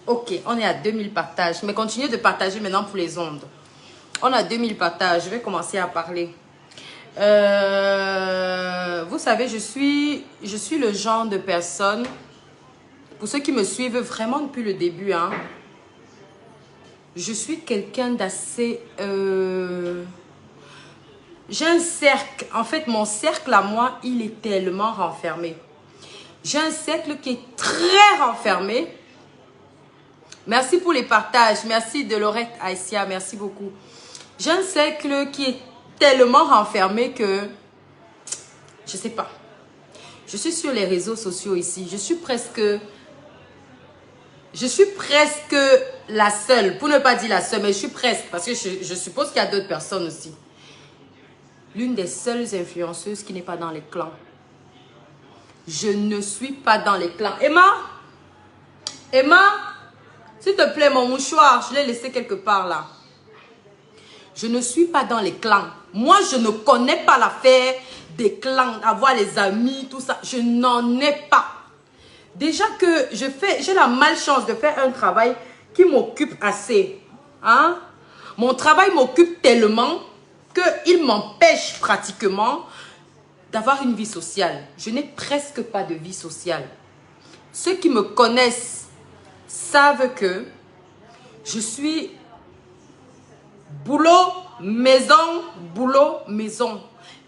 Ok, on est à 2000 partages. Mais continuez de partager maintenant pour les ondes. On a 2000 partages. Je vais commencer à parler. Vous savez, je suis le genre de personne, pour ceux qui me suivent vraiment depuis le début, hein, je suis quelqu'un d'assez... j'ai un cercle. En fait, mon cercle à moi, il est tellement renfermé. J'ai un cercle qui est très renfermé. Merci pour les partages. Merci de Laurette Aïssia. Merci beaucoup. J'ai un cercle qui est tellement renfermé que... Je sais pas. Je suis sur les réseaux sociaux ici. Je suis presque la seule. Pour ne pas dire la seule, mais je suis presque. Parce que je suppose qu'il y a d'autres personnes aussi. L'une des seules influenceuses qui n'est pas dans les clans. Je ne suis pas dans les clans. Emma, s'il te plaît, mon mouchoir, je l'ai laissé quelque part là. Je ne suis pas dans les clans. Moi, je ne connais pas l'affaire des clans, avoir les amis, tout ça. Je n'en ai pas. Déjà que j'ai la malchance de faire un travail qui m'occupe assez. Hein? Mon travail m'occupe tellement qu'il m'empêche pratiquement d'avoir une vie sociale. Je n'ai presque pas de vie sociale. Ceux qui me connaissent savent que je suis boulot, maison, boulot, maison.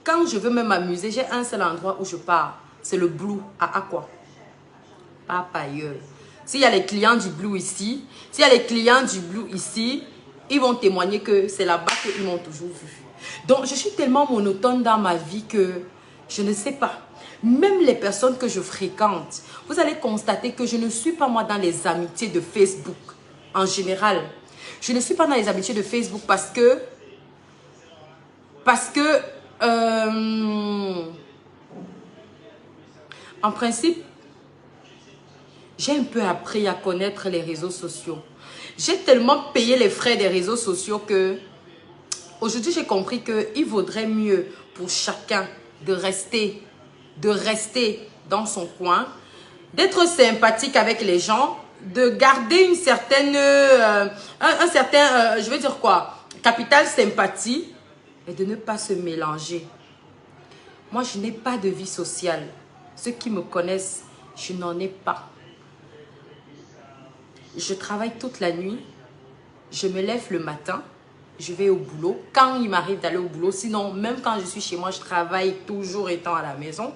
Quand je veux me m'amuser, j'ai un seul endroit où je pars. C'est le Blue à Aqua. Pas ailleurs. S'il y a les clients du Blue ici, ils vont témoigner que c'est là-bas qu'ils m'ont toujours vu. Donc, je suis tellement monotone dans ma vie que je ne sais pas. Même les personnes que je fréquente, vous allez constater que je ne suis pas moi dans les amitiés de Facebook en général. Je ne suis pas dans les amitiés de Facebook parce que en principe, j'ai un peu appris à connaître les réseaux sociaux. J'ai tellement payé les frais des réseaux sociaux que aujourd'hui j'ai compris qu'il vaudrait mieux pour chacun de rester dans son coin, d'être sympathique avec les gens, de garder une certaine, je veux dire quoi, capital sympathie et de ne pas se mélanger. Moi, je n'ai pas de vie sociale. Ceux qui me connaissent, je n'en ai pas. Je travaille toute la nuit. Je me lève le matin. Je vais au boulot. Quand il m'arrive d'aller au boulot, sinon, même quand je suis chez moi, je travaille toujours étant à la maison.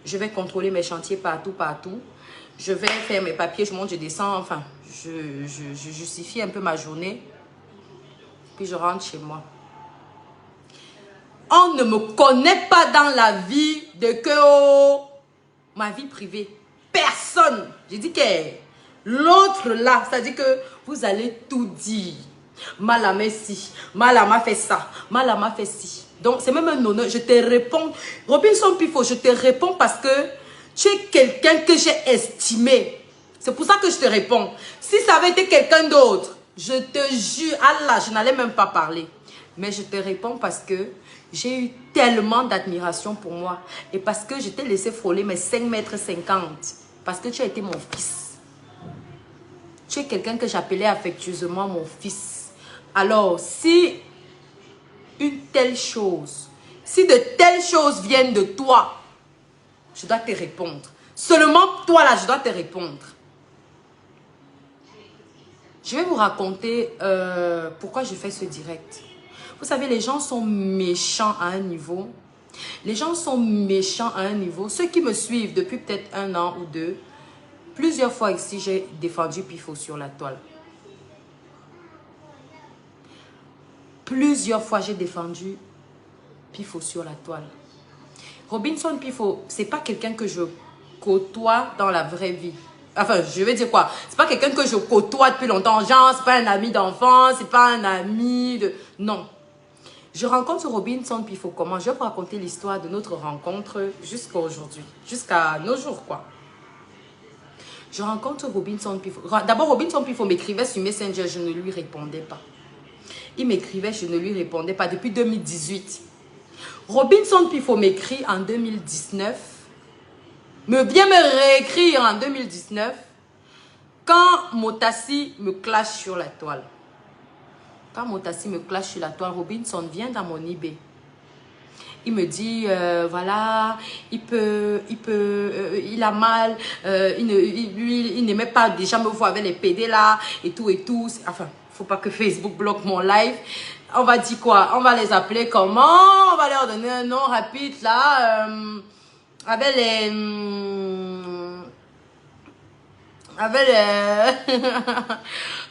Je vais contrôler mes chantiers partout. Je vais faire mes papiers, je monte, je descends. Enfin, je justifie un peu ma journée. Puis je rentre chez moi. On ne me connaît pas dans la vie de ma vie privée. Personne. J'ai dit que l'autre là, c'est-à-dire que vous allez tout dire. Malama si, Malama fait ça, Malama fait ci. Donc c'est même un honneur. Je te réponds. Robinson Pifo, je te réponds parce que tu es quelqu'un que j'ai estimé. C'est pour ça que je te réponds. Si ça avait été quelqu'un d'autre, je te jure, Allah, je n'allais même pas parler. Mais je te réponds parce que j'ai eu tellement d'admiration pour moi. Et parce que je t'ai laissé frôler mes 5,50 m. Parce que tu as été mon fils. Tu es quelqu'un que j'appelais affectueusement mon fils. Alors, si une telle chose, si de telles choses viennent de toi, je dois te répondre. Seulement toi là, je dois te répondre. Je vais vous raconter pourquoi je fais ce direct. Vous savez, les gens sont méchants à un niveau. Les gens sont méchants à un niveau. Ceux qui me suivent depuis peut-être 1 an ou 2, plusieurs fois ici, j'ai défendu Pifo sur la toile. Plusieurs fois, j'ai défendu Pifo sur la toile. Robinson Pifo, c'est pas quelqu'un que je côtoie dans la vraie vie. Enfin, je vais dire quoi? C'est pas quelqu'un que je côtoie depuis longtemps. Genre, c'est pas un ami d'enfance, c'est pas un ami de... Non. Je rencontre Robinson Pifo comment? Je vais vous raconter l'histoire de notre rencontre jusqu'à aujourd'hui. Jusqu'à nos jours, quoi. Je rencontre Robinson Pifo. D'abord, Robinson Pifo m'écrivait sur Messenger, je ne lui répondais pas. Il m'écrivait, je ne lui répondais pas depuis 2018. Robinson Pifo m'écrit en 2019. Vient me réécrire en 2019. Quand Motassi me clash sur la toile, Robinson vient dans mon eBay. Il me dit, voilà, il a mal, il n'aimait pas déjà me voir avec les PD là, et tout. Enfin, faut pas que Facebook bloque mon live. On va dire quoi? On va les appeler comment? On va leur donner un nom rapide là, avec les...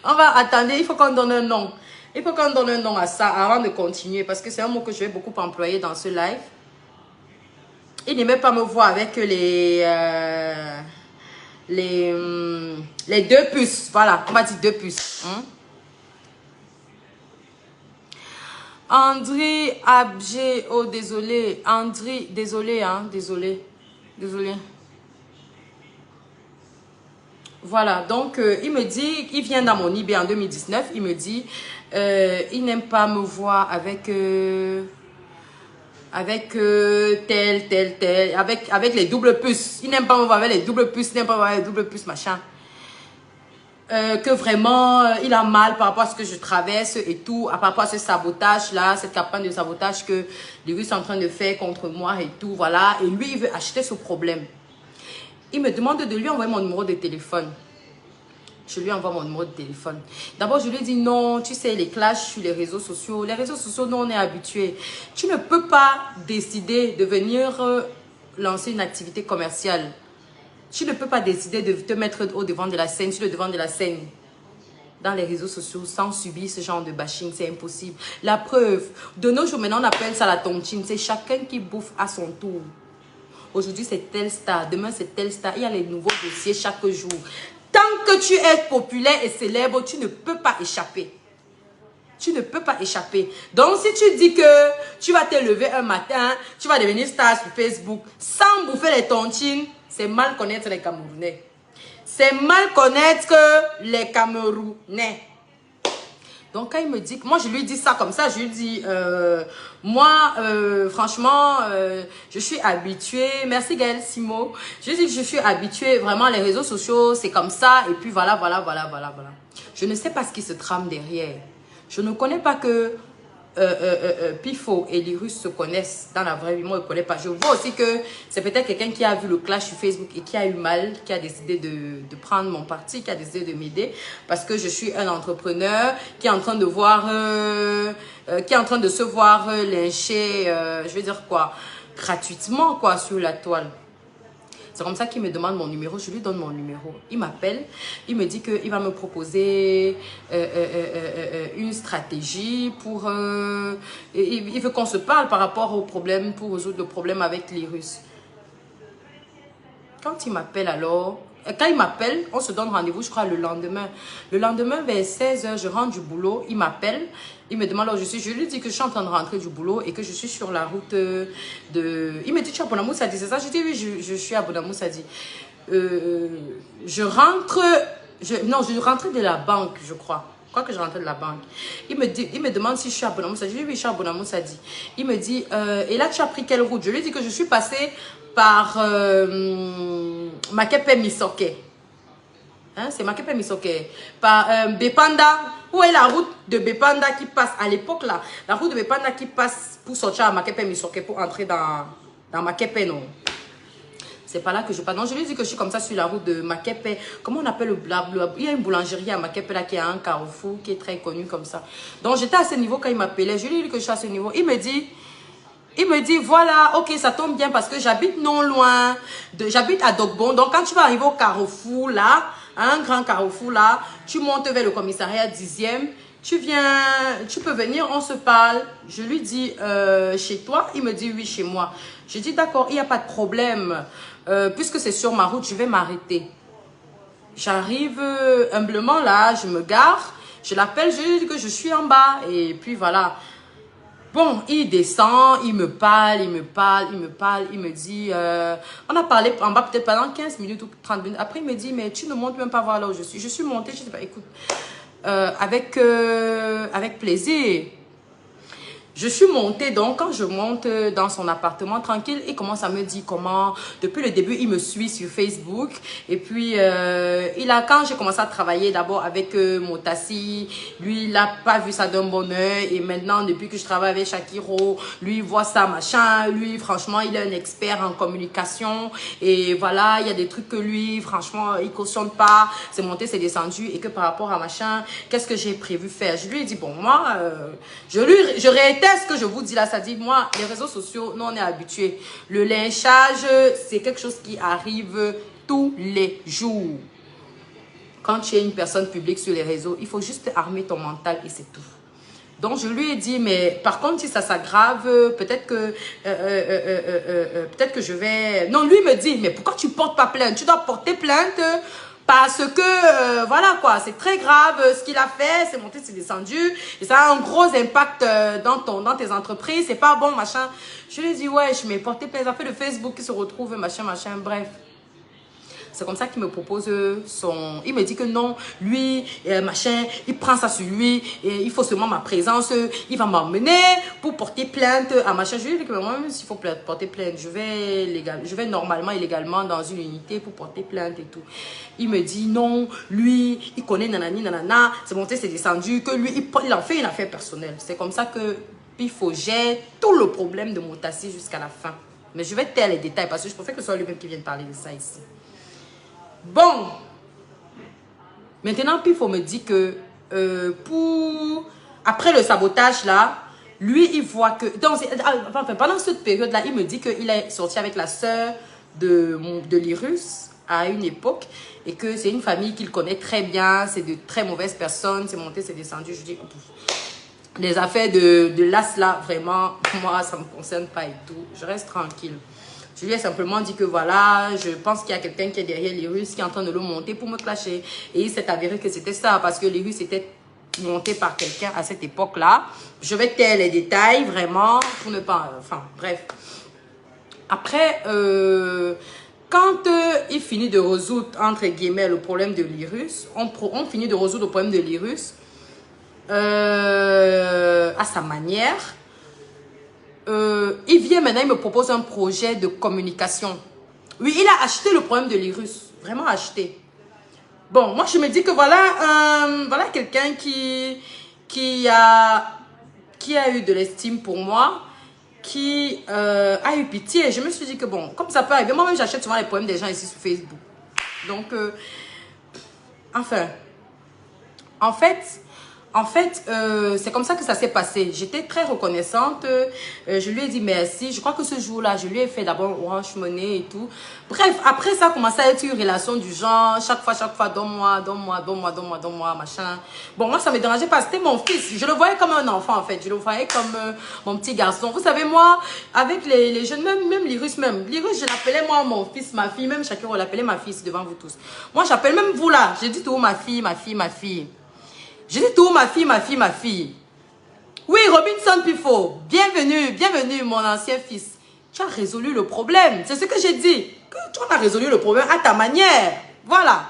on va attendre, il faut qu'on donne un nom. Il faut qu'on donne un nom à ça avant de continuer parce que c'est un mot que je vais beaucoup employer dans ce live. Il n'aimait pas me voir avec les deux puces. Voilà, on va dire deux puces. André Abgé, oh désolé. André, désolé, hein, désolé. Voilà, donc il me dit, il vient dans mon eBay en 2019, il me dit, il n'aime pas me voir avec tel, avec les doubles puces. Il n'aime pas me voir avec les doubles puces, il n'aime pas me voir avec les doubles puces, machin. Que vraiment, il a mal par rapport à ce que je traverse et tout, par rapport à ce sabotage-là, cette campagne de sabotage que les Russes sont en train de faire contre moi et tout, voilà. Et lui, il veut acheter ce problème. Il me demande de lui envoyer mon numéro de téléphone. Je lui envoie mon numéro de téléphone. D'abord, je lui dis non, tu sais, les clashs sur les réseaux sociaux. Les réseaux sociaux, nous, on est habitués. Tu ne peux pas décider de venir lancer une activité commerciale. Tu ne peux pas décider de te mettre au devant de la scène, sur le devant de la scène, dans les réseaux sociaux, sans subir ce genre de bashing. C'est impossible. La preuve, de nos jours, maintenant, on appelle ça la tontine. C'est chacun qui bouffe à son tour. Aujourd'hui, c'est telle star. Demain, c'est telle star. Il y a les nouveaux dossiers chaque jour. Tant que tu es populaire et célèbre, tu ne peux pas échapper. Tu ne peux pas échapper. Donc, si tu dis que tu vas te lever un matin, tu vas devenir star sur Facebook sans bouffer les tontines, c'est mal connaître les Camerounais. C'est mal connaître les Camerounais. Donc, quand il me dit, moi je lui dis ça comme ça, je lui dis, franchement, je suis habituée, merci Gaël Simo, je lui dis que je suis habituée, vraiment les réseaux sociaux, c'est comme ça, et puis voilà. Je ne sais pas ce qui se trame derrière. Je ne connais pas que Pifo et les Russes se connaissent dans la vraie vie, moi je ne connais pas. Je vois aussi que c'est peut-être quelqu'un qui a vu le clash sur Facebook et qui a eu mal, qui a décidé de prendre mon parti, qui a décidé de m'aider parce que je suis un entrepreneur qui est en train de voir, qui est en train de se voir lyncher, je vais dire quoi, gratuitement quoi sur la toile. C'est comme ça qu'il me demande mon numéro, je lui donne mon numéro. Il m'appelle, il me dit qu'il va me proposer une stratégie pour... il veut qu'on se parle par rapport au problème, pour résoudre le problème avec les Russes. Quand il m'appelle alors... Quand il m'appelle, on se donne rendez-vous, je crois, le lendemain. Le lendemain, vers 16 h, je rentre du boulot. Il m'appelle. Il me demande là où je suis. Je lui dis que je suis en train de rentrer du boulot et que je suis sur la route de... Il me dit, tu es à Bonamoussadi, c'est ça? Je dis, oui, je suis à Bonamoussadi. Je rentre... Non, je rentrais de la banque, je crois. Je crois que je rentrais de la banque. Il me demande si je suis à Bonamoussadi. Je lui dis, oui, je suis à Bonamoussadi. Il me dit, et là, tu as pris quelle route? Je lui dis que je suis passée par Makepe Misoke. Hein, c'est Makepe Misoke. Par Bepanda. Où est la route de Bepanda qui passe à l'époque là? La route de Bepanda qui passe pour sortir à Makepe Misoke pour entrer dans Makepe, non? C'est pas là que je passe. Non, je lui dis que je suis comme ça sur la route de Makepe. Comment on appelle le blabla? Il y a une boulangerie à Makepe là qui a un carrefour qui est très connu comme ça. Donc j'étais à ce niveau quand il m'appelait. Je lui dis que je suis à ce niveau. Il me dit, voilà, ok, ça tombe bien parce que j'habite non loin, j'habite à Dogbon. Donc, quand tu vas arriver au carrefour, là, un grand carrefour, là, tu montes vers le commissariat 10e, tu viens, tu peux venir, on se parle. Je lui dis, chez toi? Il me dit, oui, chez moi. Je dis, d'accord, il n'y a pas de problème. Puisque c'est sur ma route, je vais m'arrêter. J'arrive humblement là, je me gare, je l'appelle, je lui dis que je suis en bas. Et puis, voilà. Bon, il descend, il me parle, il me dit, on a parlé en bas peut-être pendant 15 minutes ou 30 minutes. Après, il me dit, mais tu ne montes même pas voir là où je suis. Je suis montée, je dis, bah, écoute, avec plaisir. Je suis montée, donc quand je monte dans son appartement tranquille, il commence à me dire comment, depuis le début, il me suit sur Facebook. Et puis, quand j'ai commencé à travailler d'abord avec Motassi, lui, il n'a pas vu ça d'un bon œil. Et maintenant, depuis que je travaille avec Shakiro, lui, il voit ça, machin. Lui, franchement, il est un expert en communication. Et voilà, il y a des trucs que lui, franchement, il cautionne pas. C'est monté, c'est descendu. Et que par rapport à machin, qu'est-ce que j'ai prévu faire? Je lui ai dit, bon, moi, je réitère ce que je vous dis là, ça dit, moi, les réseaux sociaux, nous, on est habitués. Le lynchage, c'est quelque chose qui arrive tous les jours. Quand tu es une personne publique sur les réseaux, il faut juste armer ton mental et c'est tout. Donc, je lui ai dit, mais par contre, si ça s'aggrave, peut-être que je vais... Non, lui me dit, mais pourquoi tu portes pas plainte? Tu dois porter plainte parce que, voilà quoi, c'est très grave ce qu'il a fait, c'est monté, c'est descendu, et ça a un gros impact dans tes entreprises, c'est pas bon, machin. Je lui ai dit, ouais, je m'ai porté plainte, ça fait le Facebook qui se retrouve, machin, machin, bref. C'est comme ça qu'il me propose son... Il me dit que non, lui, machin, il prend ça sur lui, et il faut seulement ma présence, il va m'emmener pour porter plainte à machin. Je lui ai dit que moi, même s'il faut porter plainte, je vais normalement et légalement dans une unité pour porter plainte et tout. Il me dit non, lui, il connaît nanani, nanana, c'est monté, c'est descendu, que lui, il en fait une affaire personnelle. C'est comme ça que il faut gérer tout le problème de Motassi jusqu'à la fin. Mais je vais taire les détails parce que je préfère que ce soit lui-même qui vienne parler de ça ici. Bon, maintenant, Pifo me dit que après le sabotage là, lui, il voit que... pendant cette période-là, il me dit qu'il est sorti avec la sœur de Lyrus à une époque et que c'est une famille qu'il connaît très bien, c'est de très mauvaises personnes, c'est monté, c'est descendu. Je dis, les affaires de l'as là, vraiment, moi, ça ne me concerne pas et tout. Je reste tranquille. Je lui ai simplement dit que voilà, je pense qu'il y a quelqu'un qui est derrière les Russes qui est en train de le monter pour me clasher. Et il s'est avéré que c'était ça, parce que les Russes étaient montés par quelqu'un à cette époque-là. Je vais taire les détails, vraiment, pour ne pas... Enfin, bref. Après, quand il finit de résoudre, entre guillemets, le problème de l'Irus, on finit de résoudre le problème de l'Irus à sa manière. Il vient maintenant, il me propose un projet de communication. Oui, il a acheté le problème de l'Irus. Vraiment acheté. Bon, moi je me dis que voilà quelqu'un qui a eu de l'estime pour moi, qui a eu pitié. Je me suis dit que bon, comme ça peut arriver, moi-même j'achète souvent les problèmes des gens ici sur Facebook. Donc, enfin, en fait, c'est comme ça que ça s'est passé. J'étais très reconnaissante. Je lui ai dit merci. Je crois que ce jour-là, je lui ai fait d'abord Orange Money et tout. Bref, après ça a commencé à être une relation du genre. Chaque fois, donne-moi, machin. Bon, moi, ça me dérangeait pas. C'était mon fils. Je le voyais comme un enfant, en fait. Je le voyais comme mon petit garçon. Vous savez, moi, avec les jeunes, même l'Irus, l'Irus, je l'appelais moi mon fils, ma fille. Même chacun, on l'appelait ma fille devant vous tous. Moi, j'appelle même vous là. J'ai dit tout ma fille. Je dis tout, ma fille. Oui, Robinson Pifo, bienvenue, mon ancien fils. Tu as résolu le problème. C'est ce que j'ai dit. Que tu as résolu le problème à ta manière. Voilà.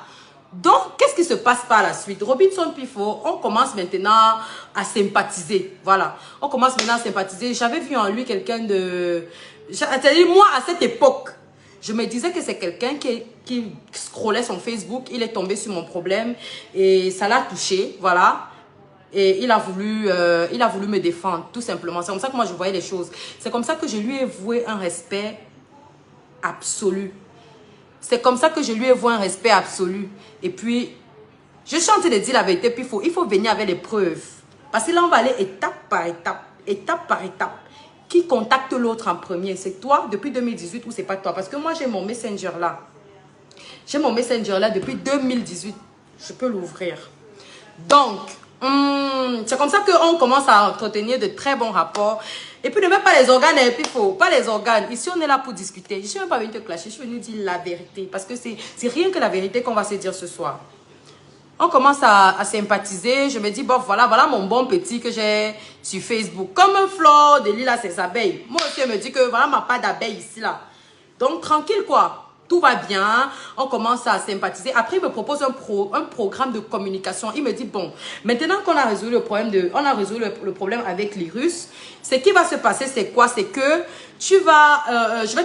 Donc, qu'est-ce qui se passe par la suite? Robinson Pifo, on commence maintenant à sympathiser. Voilà. On commence maintenant à sympathiser. J'avais vu en lui quelqu'un de... C'est-à-dire, moi, à cette époque, je me disais que c'est quelqu'un qui scrollait son Facebook, il est tombé sur mon problème et ça l'a touché, voilà. Et il a voulu me défendre, tout simplement. C'est comme ça que moi je voyais les choses. C'est comme ça que je lui ai voué un respect absolu. C'est comme ça que je lui ai voué un respect absolu. Et puis, je suis en train de dire la vérité, puis il faut venir avec les preuves. Parce que là, on va aller étape par étape. Qui contacte l'autre en premier? C'est toi depuis 2018 ou c'est pas toi? Parce que moi, j'ai mon Messenger là. J'ai mon Messenger là depuis 2018. Je peux l'ouvrir. Donc, c'est comme ça qu'on commence à entretenir de très bons rapports. Et puis, ne mets pas les organes, et puis pas les organes. Ici, on est là pour discuter. Je ne suis même pas venue te clasher, je suis venue dire la vérité. Parce que c'est rien que la vérité qu'on va se dire ce soir. On commence à sympathiser. Je me dis, bon, voilà mon bon petit que j'ai sur Facebook. Comme un fleur de lilas, c'est ses abeilles. Moi aussi, elle me dit que voilà ma part d'abeilles ici, là. Donc, tranquille, quoi. Tout va bien, on commence à sympathiser. Après, il me propose un programme de communication. Il me dit, bon, maintenant qu'on a résolu le problème le problème avec les Russes, ce qui va se passer, c'est quoi? C'est que tu vas, je vais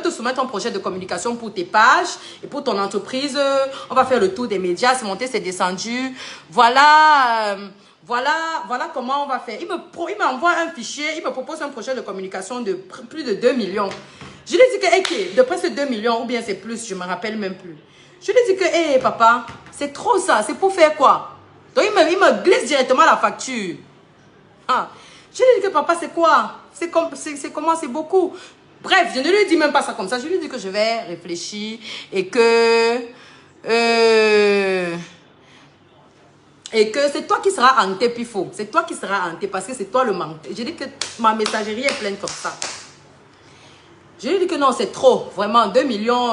te soumettre un projet de communication pour tes pages et pour ton entreprise. On va faire le tour des médias, c'est monté, c'est descendu. Voilà, voilà comment on va faire. Il m'envoie un fichier, il me propose un projet de communication de plus de 2 millions. Je lui ai dit que, hey, de presque 2 millions, ou bien c'est plus, je ne me rappelle même plus. Je lui ai dit que, hey, papa, c'est trop ça, c'est pour faire quoi? Donc, il me glisse directement la facture. Ah. Je lui ai dit que, papa, c'est quoi? C'est comment? C'est beaucoup. Bref, je ne lui dis même pas ça comme ça. Je lui ai dit que je vais réfléchir et que c'est toi qui seras hanté, Pifo. C'est toi qui seras hanté parce que c'est toi le manque. J'ai dit que ma messagerie est pleine comme ça. Je lui ai dit que non, c'est trop. Vraiment, 2 millions,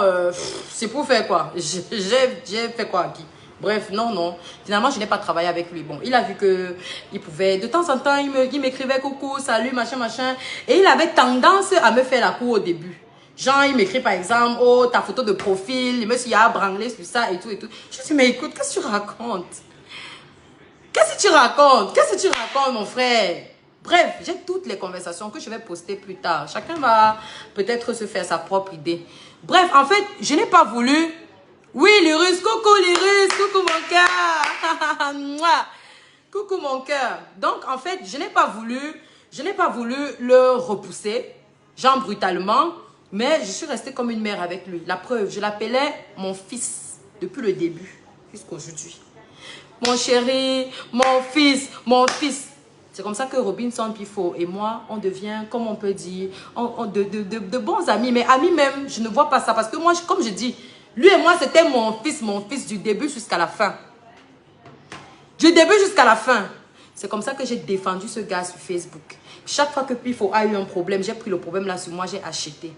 c'est pour faire quoi? J'ai fait quoi à qui? Bref, non. Finalement, je n'ai pas travaillé avec lui. Bon, il a vu que il pouvait, de temps en temps, il m'écrivait coucou, salut, machin. Et il avait tendance à me faire la cour au début. Genre, il m'écrit par exemple, oh, ta photo de profil, le monsieur a branlé sur ça et tout. Je lui dis, mais écoute, qu'est-ce que tu racontes? Qu'est-ce que tu racontes, mon frère? Bref, j'ai toutes les conversations que je vais poster plus tard. Chacun va peut-être se faire sa propre idée. Bref, en fait, je n'ai pas voulu... Oui, les Russes, coucou les Russes, coucou mon cœur. Coucou mon cœur. Donc, en fait, je n'ai pas voulu le repousser, genre brutalement, mais je suis restée comme une mère avec lui. La preuve, je l'appelais mon fils depuis le début, jusqu'aujourd'hui. Mon chéri, mon fils. C'est comme ça que Robinson Pifo et moi, on devient, comme on peut dire, de bons amis. Mais amis même, je ne vois pas ça. Parce que moi, comme je dis, lui et moi, c'était mon fils du début jusqu'à la fin. Du début jusqu'à la fin. C'est comme ça que j'ai défendu ce gars sur Facebook. Chaque fois que Pifo a eu un problème, j'ai pris le problème là sur moi, j'ai acheté.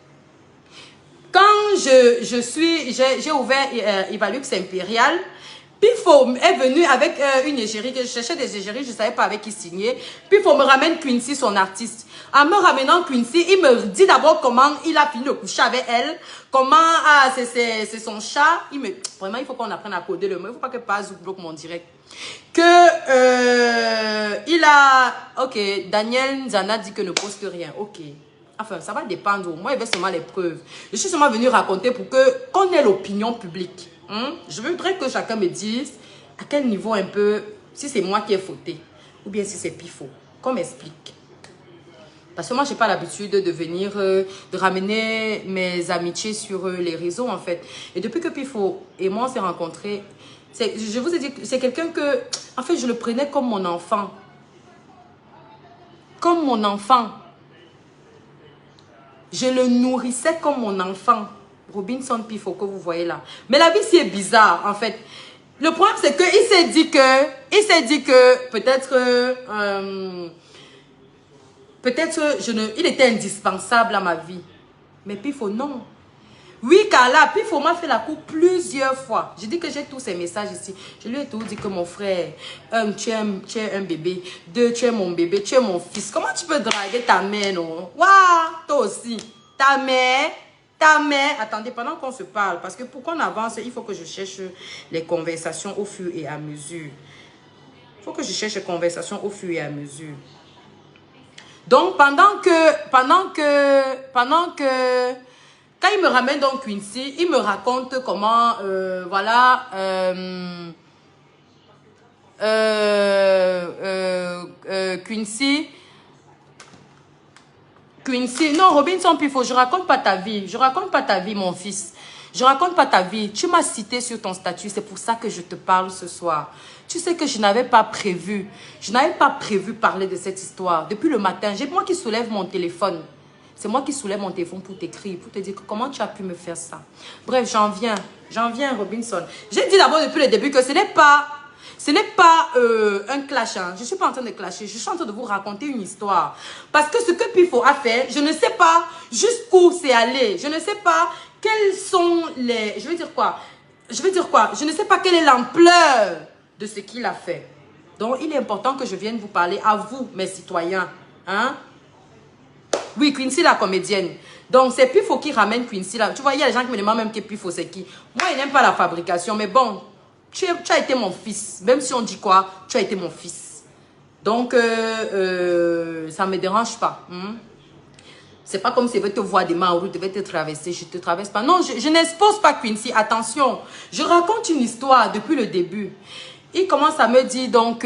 Quand j'ai ouvert Evalux Impérial, Pifo est venu avec une égérie, que je cherchais des égéries, je ne savais pas avec qui signer. Pifo me ramène Quincy, son artiste. En me ramenant Quincy, il me dit d'abord comment il a fini de coucher avec elle, comment c'est son chat. Vraiment, il faut qu'on apprenne à coder le mot. Il ne faut pas que Pazou bloque mon direct. Ok, Daniel Zana dit que ne poste rien. Ok. Enfin, ça va dépendre. Moi, il veut seulement les preuves. Je suis seulement venu raconter pour qu'on ait l'opinion publique. Je voudrais que chacun me dise à quel niveau un peu, si c'est moi qui ai fauté ou bien si c'est Pifo. Qu'on m'explique. Parce que moi, je n'ai pas l'habitude de ramener mes amitiés sur les réseaux, en fait. Et depuis que Pifo et moi, on s'est rencontrés, je vous ai dit, c'est quelqu'un que, en fait, je le prenais comme mon enfant. Comme mon enfant. Je le nourrissais comme mon enfant. Robinson Pifo que vous voyez là. Mais la vie, c'est bizarre, en fait. Le problème, c'est qu'il s'est dit que peut-être il était indispensable à ma vie. Mais Pifo, non. Oui, Carla, Pifo m'a fait la cour plusieurs fois. Je dis que j'ai tous ces messages ici. Je lui ai tout dit que mon frère, tu es un bébé. 2, tu es mon bébé, tu es mon fils. Comment tu peux draguer ta mère, non? Waouh, toi aussi. Ta mère. Attendez, pendant qu'on se parle, parce que pour qu'on avance, il faut que je cherche les conversations au fur et à mesure. Il faut que je cherche les conversations au fur et à mesure. Donc, pendant que quand il me ramène donc Quincy, il me raconte comment, voilà, Quincy, non, Robinson Pifo, je raconte pas ta vie. Je raconte pas ta vie, mon fils. Je raconte pas ta vie. Tu m'as cité sur ton statut. C'est pour ça que je te parle ce soir. Tu sais que je n'avais pas prévu. Je n'avais pas prévu parler de cette histoire. Depuis le matin, j'ai moi qui soulève mon téléphone. C'est moi qui soulève mon téléphone pour t'écrire, pour te dire comment tu as pu me faire ça. Bref, j'en viens, Robinson. J'ai dit d'abord depuis le début que ce n'est pas un clash. Hein. Je ne suis pas en train de clasher. Je suis en train de vous raconter une histoire. Parce que ce que Pifo a fait, je ne sais pas jusqu'où c'est allé. Je ne sais pas quels sont les... Je veux dire quoi? Je ne sais pas quelle est l'ampleur de ce qu'il a fait. Donc, il est important que je vienne vous parler à vous, mes citoyens. Hein? Oui, Quincy, la comédienne. Donc, c'est Pifo qui ramène Quincy là. Tu vois, il y a des gens qui me demandent même que Pifo, c'est qui. Moi, il n'aime pas la fabrication. Mais bon, tu as été mon fils. Même si on dit quoi, tu as été mon fils. Donc, ça ne me dérange pas. C'est pas comme si je vais te voir demain en route, je vais te traverser, je te traverse pas. Non, je n'expose pas Quincy. Attention, je raconte une histoire depuis le début. Il commence à me dire donc,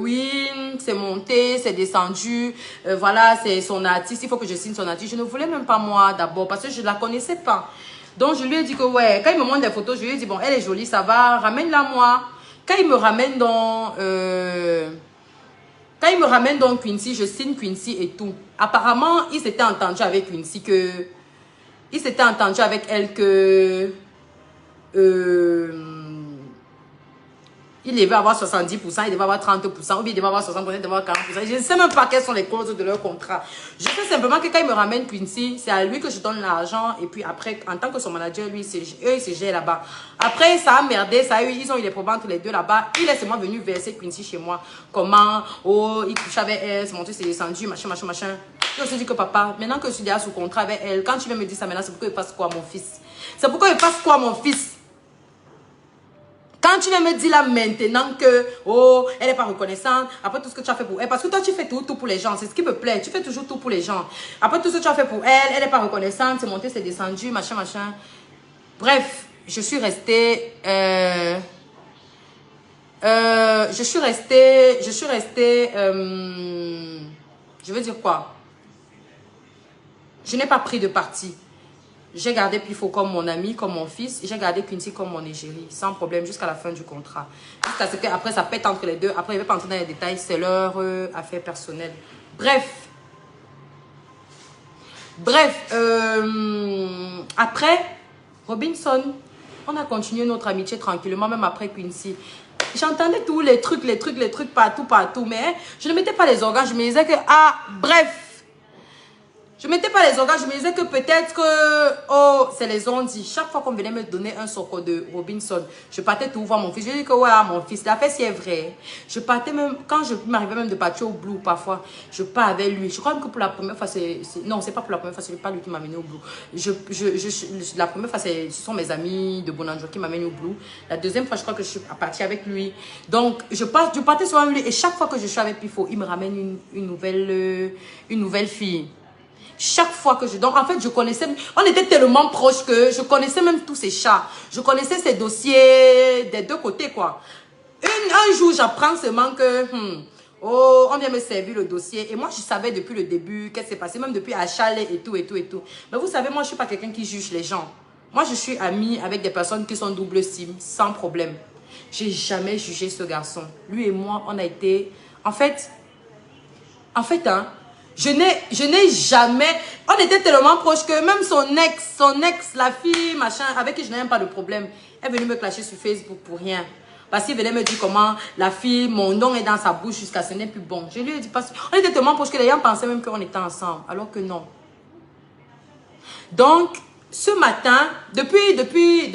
oui, c'est monté, c'est descendu, voilà, c'est son artiste, il faut que je signe son artiste. Je ne voulais même pas moi d'abord parce que je ne la connaissais pas. Donc, je lui ai dit que ouais, quand il me montre des photos, je lui ai dit, bon, elle est jolie, ça va, ramène-la moi. Quand il me ramène dans... Quand il me ramène donc Quincy, je signe Quincy et tout. Apparemment, il s'était entendu avec Quincy que... Il s'était entendu avec elle que... il devait avoir 70%, il devait avoir 30%, ou bien il devait avoir 60%, il devait avoir 40%. Je ne sais même pas quelles sont les clauses de leur contrat. Je sais simplement que quand il me ramène Quincy, c'est à lui que je donne l'argent. Et puis après, en tant que son manager, lui, eux, ils se gèrent là-bas. Après, ça a merdé, ça a eu, ils ont eu des problèmes tous les deux là-bas. Il est seulement venu verser Quincy chez moi. Comment, oh, il couchait avec elle, c'est monté, c'est descendu, machin, machin, machin. Je me suis dit que papa, maintenant que je suis déjà sous contrat avec elle, quand tu viens me dire ça maintenant, c'est pourquoi il passe quoi, mon fils? C'est pourquoi il passe quoi, mon fils? Quand tu viens me dire là maintenant que, oh, elle n'est pas reconnaissante, après tout ce que tu as fait pour elle, parce que toi tu fais tout pour les gens, c'est ce qui me plaît, tu fais toujours tout pour les gens. Après tout ce que tu as fait pour elle, elle n'est pas reconnaissante, c'est monté, c'est descendu, machin, machin. Bref, je suis restée, je veux dire quoi? Je n'ai pas pris de parti. J'ai gardé Pifo comme mon ami, comme mon fils. J'ai gardé Quincy comme mon égérie, sans problème, jusqu'à la fin du contrat. Jusqu'à ce qu'après, ça pète entre les deux. Après, je ne vais pas entrer dans les détails. C'est leur affaire personnelle. Bref. Après, Robinson, on a continué notre amitié tranquillement, même après Quincy. J'entendais tous les trucs, partout. Mais je ne mettais pas les organes. Je me disais que, bref. Je ne mettais pas les organes, je me disais que peut-être que, oh, c'est les ondits. Chaque fois qu'on venait me donner un soco de Robinson, je partais tout voir mon fils. Je dis que, ouais, mon fils, la fête, c'est vrai. Je partais même, quand je m'arrivais même de partir au Blue, parfois, je pars avec lui. Je crois que pour la première fois, non, c'est pas pour la première fois, c'est pas lui qui m'a amené au Blue. La première fois, ce sont mes amis de Bonanjo qui m'amènent au Blue. La deuxième fois, je crois que je suis partie avec lui. Donc, je partais souvent avec lui et chaque fois que je suis avec Pifo, il me ramène une nouvelle fille. Chaque fois que donc en fait, je connaissais, on était tellement proches que je connaissais même tous ces chats. Je connaissais ces dossiers des deux côtés, quoi. Un jour, j'apprends seulement que, oh, on vient me servir le dossier. Et moi, je savais depuis le début qu'est-ce qui s'est passé, même depuis à Chalet et tout. Mais vous savez, moi, je ne suis pas quelqu'un qui juge les gens. Moi, je suis amie avec des personnes qui sont double SIM, sans problème. J'ai jamais jugé ce garçon. Lui et moi, on a été, en fait, je n'ai jamais... On était tellement proches que même son ex, la fille, machin, avec qui je n'ai même pas de problème, est venue me clasher sur Facebook pour rien. Parce qu'il venait me dire comment la fille, mon nom est dans sa bouche jusqu'à ce n'est plus bon. Je lui ai dit, parce qu'on était tellement proches que les gens pensaient même qu'on était ensemble, alors que non. Donc, ce matin, depuis, et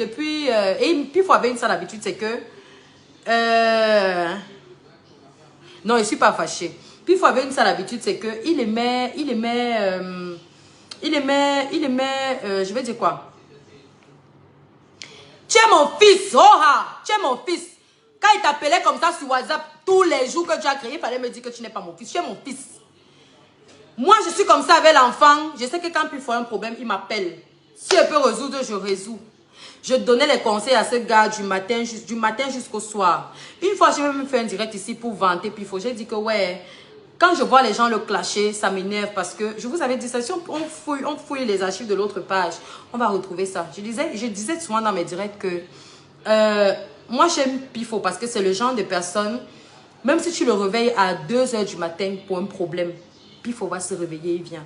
puis il faut avoir une seule habitude, c'est que... non, je ne suis pas fâchée. Puis il faut avoir une seule habitude, c'est que il aimait, je vais dire quoi? Tu es mon fils, tu es mon fils. Quand il t'appelait comme ça sur WhatsApp, tous les jours que tu as créé, il fallait me dire que tu n'es pas mon fils. Tu es mon fils. Moi, je suis comme ça avec l'enfant. Je sais que quand il faut un problème, il m'appelle. Si je peux résoudre, je résous. Je donnais les conseils à ce gars du matin jusqu'au soir. Une fois, j'ai même fait un direct ici pour vanter. Puis j'ai dit que ouais, quand je vois les gens le clasher, ça m'énerve parce que je vous avais dit ça. Si on fouille les archives de l'autre page, on va retrouver ça. Je disais souvent dans mes directs que moi, j'aime Pifo parce que c'est le genre de personne, même si tu le réveilles à 2 h du matin pour un problème, Pifo va se réveiller, il vient.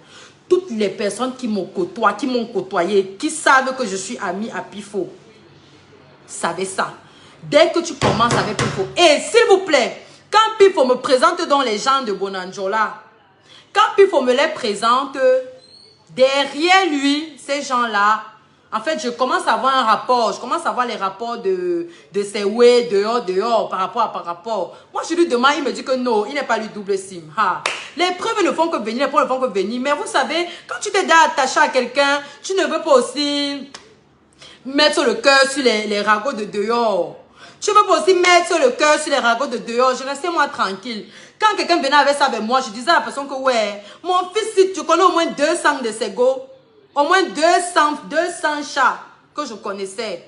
Toutes les personnes qui m'ont côtoyé, qui savent que je suis amie à Pifo, savaient ça. Dès que tu commences avec Pifo, et s'il vous plaît, quand Pifo me présente dans les gens de Bonanjola, quand Pifo me les présente, derrière lui, ces gens-là, En fait, je commence à avoir un rapport. Je commence à voir les rapports de ces ouais, dehors, par rapport. Moi, je lui demande, il me dit que non, il n'est pas lui double SIM. Ha. Les preuves ne font que venir, les preuves ne font que venir. Mais vous savez, quand tu t'es déjà attaché à quelqu'un, tu ne veux pas aussi mettre le cœur sur les ragots de dehors. Tu veux pas aussi mettre le cœur sur les ragots de dehors. Je restais moi tranquille. Quand quelqu'un venait avec ça avec moi, je disais à la personne que ouais, mon fils, si tu connais au moins 200 de ces go, au moins 200 chats que je connaissais.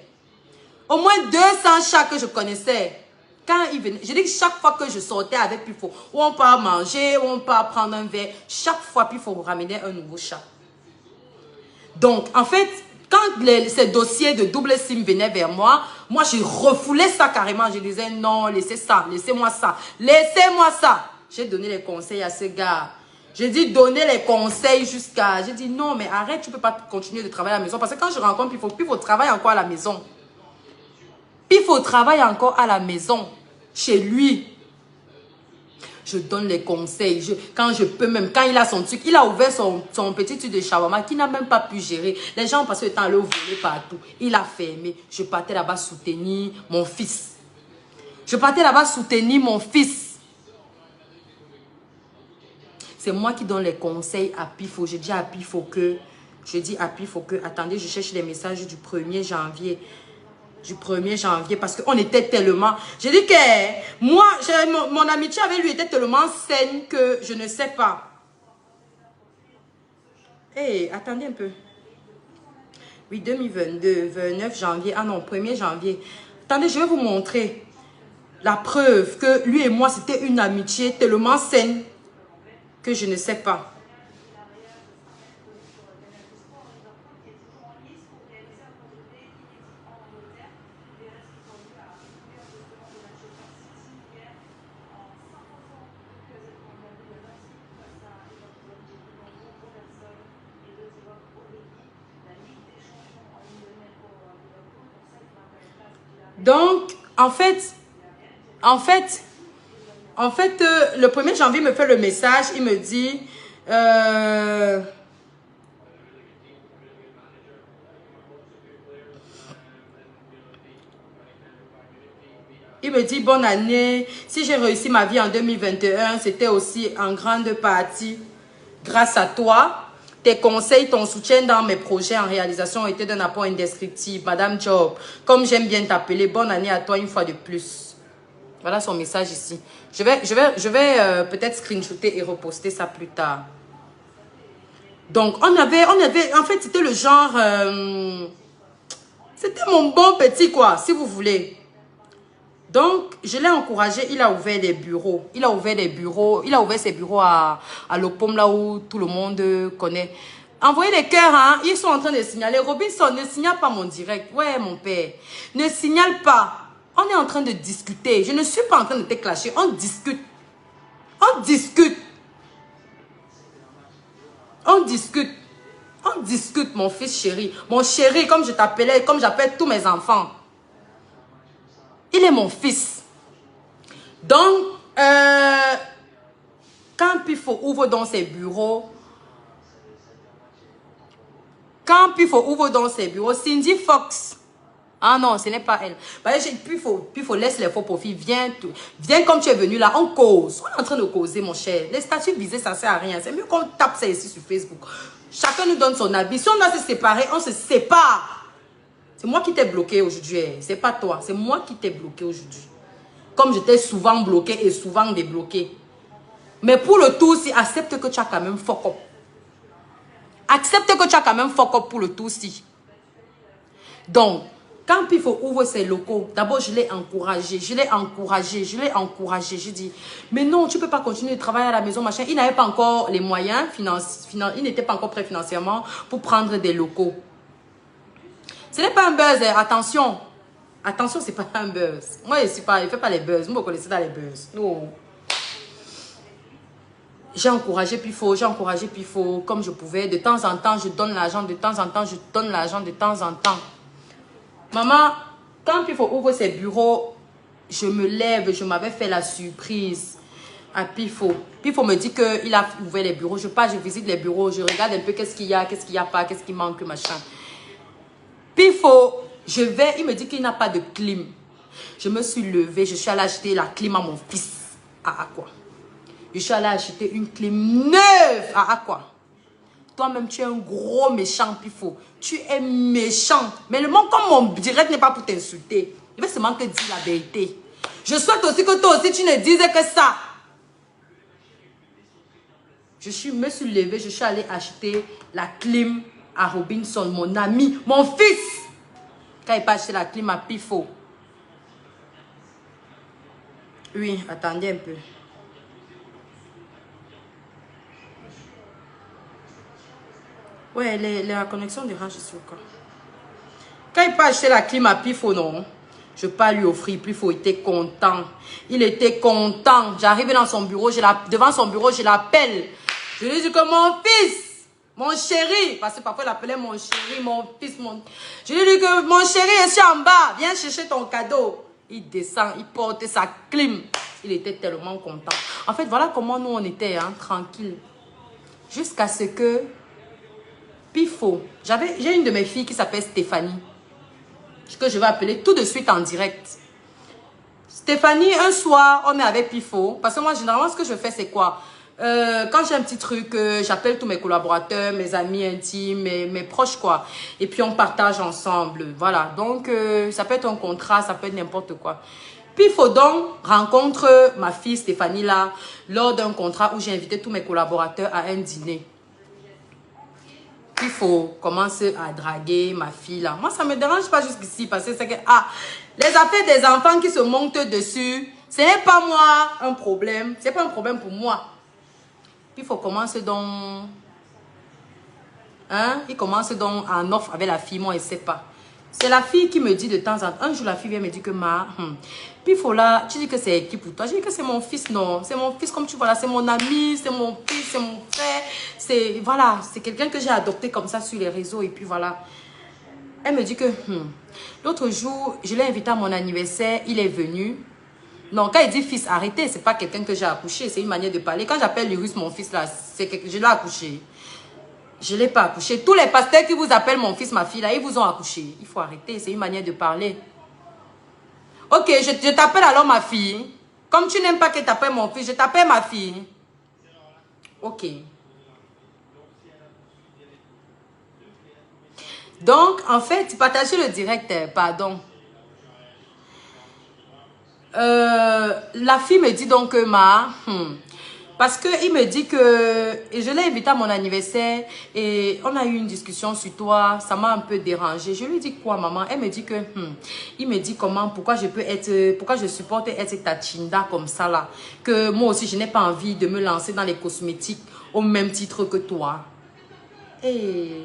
Au moins 200 chats que je connaissais. Quand il venait, je dis que chaque fois que je sortais avec Pifo, ou on part manger, ou on part prendre un verre, chaque fois Pifo ramenait un nouveau chat. Donc, en fait, quand ces dossiers de double SIM venaient vers moi, moi, je refoulais ça carrément. Je disais, non, laissez ça, laissez-moi ça, laissez-moi ça. J'ai donné les conseils à ce gars. J'ai dit, donner les conseils jusqu'à... J'ai dit, non, mais arrête, tu ne peux pas continuer de travailler à la maison. Parce que quand je rencontre Pifo travaille encore à la maison. Pifo travaille encore à la maison, chez lui. Je donne les conseils. Quand je peux même, quand il a son truc, il a ouvert son petit truc de shawarma qu'il n'a même pas pu gérer. Les gens passaient le temps à le voler partout. Il a fermé. Je partais là-bas soutenir mon fils. Je partais là-bas soutenir mon fils. C'est moi qui donne les conseils à Pifo. Je dis à Pifo que, attendez, je cherche les messages du 1er janvier. Du 1er janvier, parce qu'on était tellement... Je dis que moi, mon amitié avec lui était tellement saine que je ne sais pas. Hey, attendez un peu. Oui, 2022, 29 janvier. Ah non, 1er janvier. Attendez, je vais vous montrer la preuve que lui et moi, c'était une amitié tellement saine que je ne sais pas. Donc, en fait, le 1er janvier, il me fait le message, il me dit, il me dit, bonne année, si j'ai réussi ma vie en 2021, c'était aussi en grande partie grâce à toi. Tes conseils, ton soutien dans mes projets en réalisation ont été d'un apport indescriptible. Madame Job, comme j'aime bien t'appeler, bonne année à toi une fois de plus. Voilà son message ici. Je vais peut-être screenshotter et reposter ça plus tard. Donc, en fait, c'était le genre... c'était mon bon petit, quoi, si vous voulez. Donc, je l'ai encouragé, il a ouvert des bureaux. Il a ouvert ses bureaux à l'Opom, là où tout le monde connaît. Envoyez les cœurs, hein. Ils sont en train de signaler. Robinson, ne signale pas mon direct. Ouais, mon père. Ne signale pas. On est en train de discuter. Je ne suis pas en train de te clasher. On discute. On discute. On discute. On discute, mon fils chéri. Mon chéri, comme je t'appelais, comme j'appelle tous mes enfants. Il est mon fils. Donc, quand Pifo ouvre dans ses bureaux, Cindy Fox, ah non, ce n'est pas elle. Bah, Pifo laisse les faux profils, viens comme tu es venu là, on cause. On est en train de causer, mon cher. Les statuts visés, ça ne sert à rien. C'est mieux qu'on tape ça ici sur Facebook. Chacun nous donne son avis. Si on doit se séparer, on se sépare. C'est moi qui t'ai bloqué aujourd'hui. C'est pas toi. C'est moi qui t'ai bloqué aujourd'hui. Comme j'étais souvent bloqué et souvent débloqué. Mais pour le tout, si accepte que tu as quand même fuck up. Accepte que tu as quand même fuck up pour le tout, si. Donc, quand Pifo ouvre ses locaux, d'abord je l'ai encouragé. Je dis, mais non, tu ne peux pas continuer de travailler à la maison, machin. Il n'avait pas encore les moyens financiers. Il n'était pas encore prêt financièrement pour prendre des locaux. Ce n'est pas un buzz, attention. Attention, c'est pas un buzz. Moi, je ne fais pas les buzz. Vous me connaissez dans les buzz. Non. J'ai encouragé Pifo comme je pouvais. De temps en temps, je donne l'argent. De temps en temps, je donne l'argent. De temps en temps. Maman, quand Pifo ouvre ses bureaux, je me lève. Je m'avais fait la surprise à Pifo. Pifo me dit qu'il a ouvert les bureaux. Je pars, je visite les bureaux. Je regarde un peu qu'est-ce qu'il y a pas, qu'est-ce qui manque, machin. Puis il me dit qu'il n'a pas de clim. Je me suis levée, je suis allée acheter la clim à mon fils. À quoi? Je suis allée acheter une clim neuve. À quoi? Toi-même, tu es un gros méchant, Pifo. Tu es méchant. Mais le monde comme mon direct n'est pas pour t'insulter. Je vais seulement te dire la vérité. Je souhaite aussi que toi aussi, tu ne dises que ça. Me suis levée, je suis allée acheter la clim à Robinson, mon ami, mon fils. Quand il pas acheté la clim à Pifo. Oui, attendez un peu. Ouais, la connexion dérange sur quoi. Quand il pas acheté la clim à Pifo, non. Je ne peux pas lui offrir. Pifo était content. Il était content. J'arrive dans son bureau, devant son bureau, je l'appelle. Je lui dis que mon fils, mon chéri, parce que parfois il appelait mon chéri, mon fils, Je lui dis que mon chéri est en bas, viens chercher ton cadeau. Il descend, il porte sa clim. Il était tellement content. En fait, voilà comment nous on était, hein, tranquille. Jusqu'à ce que Pifo, j'ai une de mes filles qui s'appelle Stéphanie, que je vais appeler tout de suite en direct. Stéphanie, un soir, on est avec Pifo, parce que moi, généralement, ce que je fais, c'est quoi? Quand j'ai un petit truc, j'appelle tous mes collaborateurs, mes amis intimes, mes proches, quoi. Et puis, on partage ensemble. Voilà. Donc, ça peut être un contrat, ça peut être n'importe quoi. Pifo, donc, rencontre ma fille Stéphanie, là, lors d'un contrat où j'ai invité tous mes collaborateurs à un dîner. Pifo commence à draguer ma fille, là. Moi, ça ne me dérange pas jusqu'ici, parce que c'est que, les affaires des enfants qui se montent dessus, ce n'est pas moi un problème. Ce n'est pas un problème pour moi. Il faut commencer donc, hein, il commence donc en offre avec la fille, moi, il ne sait pas. C'est la fille qui me dit de temps en temps, un jour la fille vient me dire que puis il faut là, tu dis que c'est qui pour toi? Je dis que c'est mon fils, non, c'est mon fils comme tu vois là, c'est mon ami, c'est mon fils, c'est mon frère, c'est, voilà, c'est quelqu'un que j'ai adopté comme ça sur les réseaux et puis voilà. Elle me dit que, l'autre jour, je l'ai invité à mon anniversaire, il est venu. Non, quand il dit fils, arrêtez, c'est pas quelqu'un que j'ai accouché, c'est une manière de parler. Quand j'appelle Lurus mon fils là, je l'ai accouché. Je ne l'ai pas accouché. Tous les pasteurs qui vous appellent mon fils, ma fille là, ils vous ont accouché. Il faut arrêter, c'est une manière de parler. Ok, je t'appelle alors ma fille. Comme tu n'aimes pas que tu t'appelles mon fils, je t'appelle ma fille. Ok. Donc, en fait, tu partages le direct, pardon. La fille me dit donc que parce qu'il me dit que, et je l'ai invité à mon anniversaire et on a eu une discussion sur toi, ça m'a un peu dérangé. Je lui dis quoi maman? Elle me dit que, il me dit comment, pourquoi je supporte être ta chinda comme ça là, que moi aussi je n'ai pas envie de me lancer dans les cosmétiques au même titre que toi. Et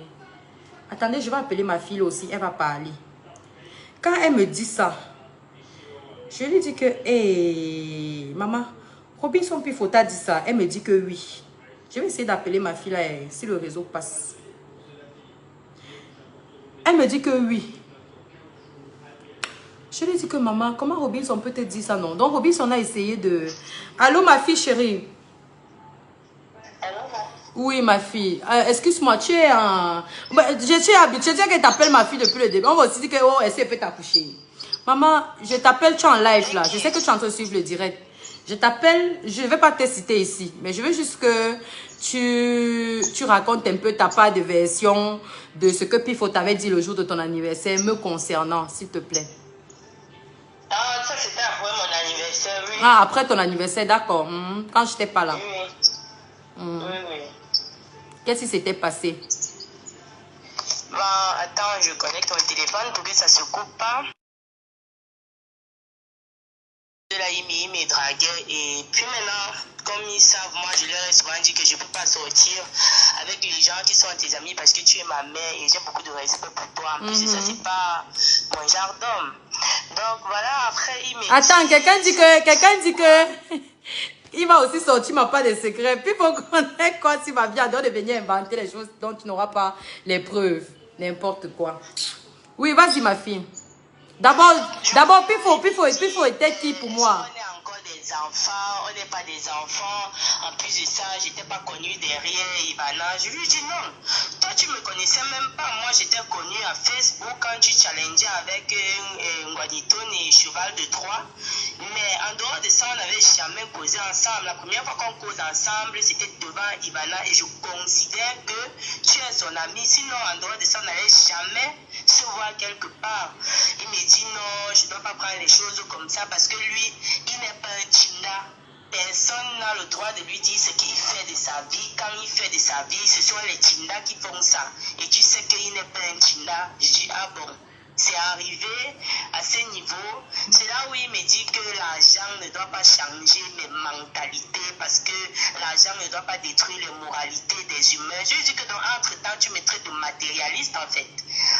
attendez, je vais appeler ma fille aussi, elle va parler. Quand elle me dit ça, je lui dis que, maman, Robinson Pifo t'a dit ça. Elle me dit que oui. Je vais essayer d'appeler ma fille là, si le réseau passe. Elle me dit que oui. Je lui dis que maman, comment Robinson peut te dire ça, non? Donc Robinson a essayé de... Allô ma fille chérie? Allô? Oui ma fille. Excuse-moi, tu es en... Je suis habituée qu'elle t'appelle ma fille depuis le début. On va aussi dire que, oh, elle peut t'accoucher. Maman, je t'appelle, tu es en live là. Je sais que tu es en train de suivre le direct. Je t'appelle, je ne vais pas te citer ici, mais je veux juste que tu racontes un peu ta part de version de ce que Pifo t'avait dit le jour de ton anniversaire me concernant, s'il te plaît. Ah, ça c'était après mon anniversaire, oui. Ah, après ton anniversaire, d'accord. Quand je n'étais pas là. Oui. Oui. Qu'est-ce qui s'était passé? Bon, attends, je connecte mon téléphone pour que ça ne se coupe pas. Là, il me draguait et puis maintenant, comme ils savent, moi je leur ai souvent dit que je ne peux pas sortir avec les gens qui sont tes amis parce que tu es ma mère et j'ai beaucoup de respect pour toi. En plus, ça c'est pas mon genre d'homme. Donc voilà, après il me... Attends, quelqu'un dit que il va aussi sortir ma part de secret. Puis il faut connaître quoi si ma vie a de venir inventer les choses dont tu n'auras pas les preuves. N'importe quoi. Oui, vas-y ma fille. D'abord, Pifo était qui pour moi? On est encore des enfants, on n'est pas des enfants. En plus de ça, je n'étais pas connue derrière Ivana. Je lui dis non, toi tu me connaissais même pas. Moi j'étais connue à Facebook quand tu challengeais avec Nguaniton et Cheval de Troie. Mais en dehors de ça, on n'avait jamais causé ensemble. La première fois qu'on cause ensemble, c'était devant Ivana et je considère que tu es son ami. Sinon, en dehors de ça, on n'allait jamais se voir quelque part. Il me dit non, je ne dois pas prendre les choses comme ça parce que lui, il n'est pas un Tchinda. Personne n'a le droit de lui dire ce qu'il fait de sa vie. Quand il fait de sa vie, ce sont les Tchinda qui font ça. Et tu sais qu'il n'est pas un Tchinda. Je dis ah bon. C'est arrivé à ce niveau. C'est là où il me dit que l'argent ne doit pas changer mes mentalités parce que l'argent ne doit pas détruire les moralités des humains. Je lui dis que dans entre-temps, tu me traites de matérialiste en fait.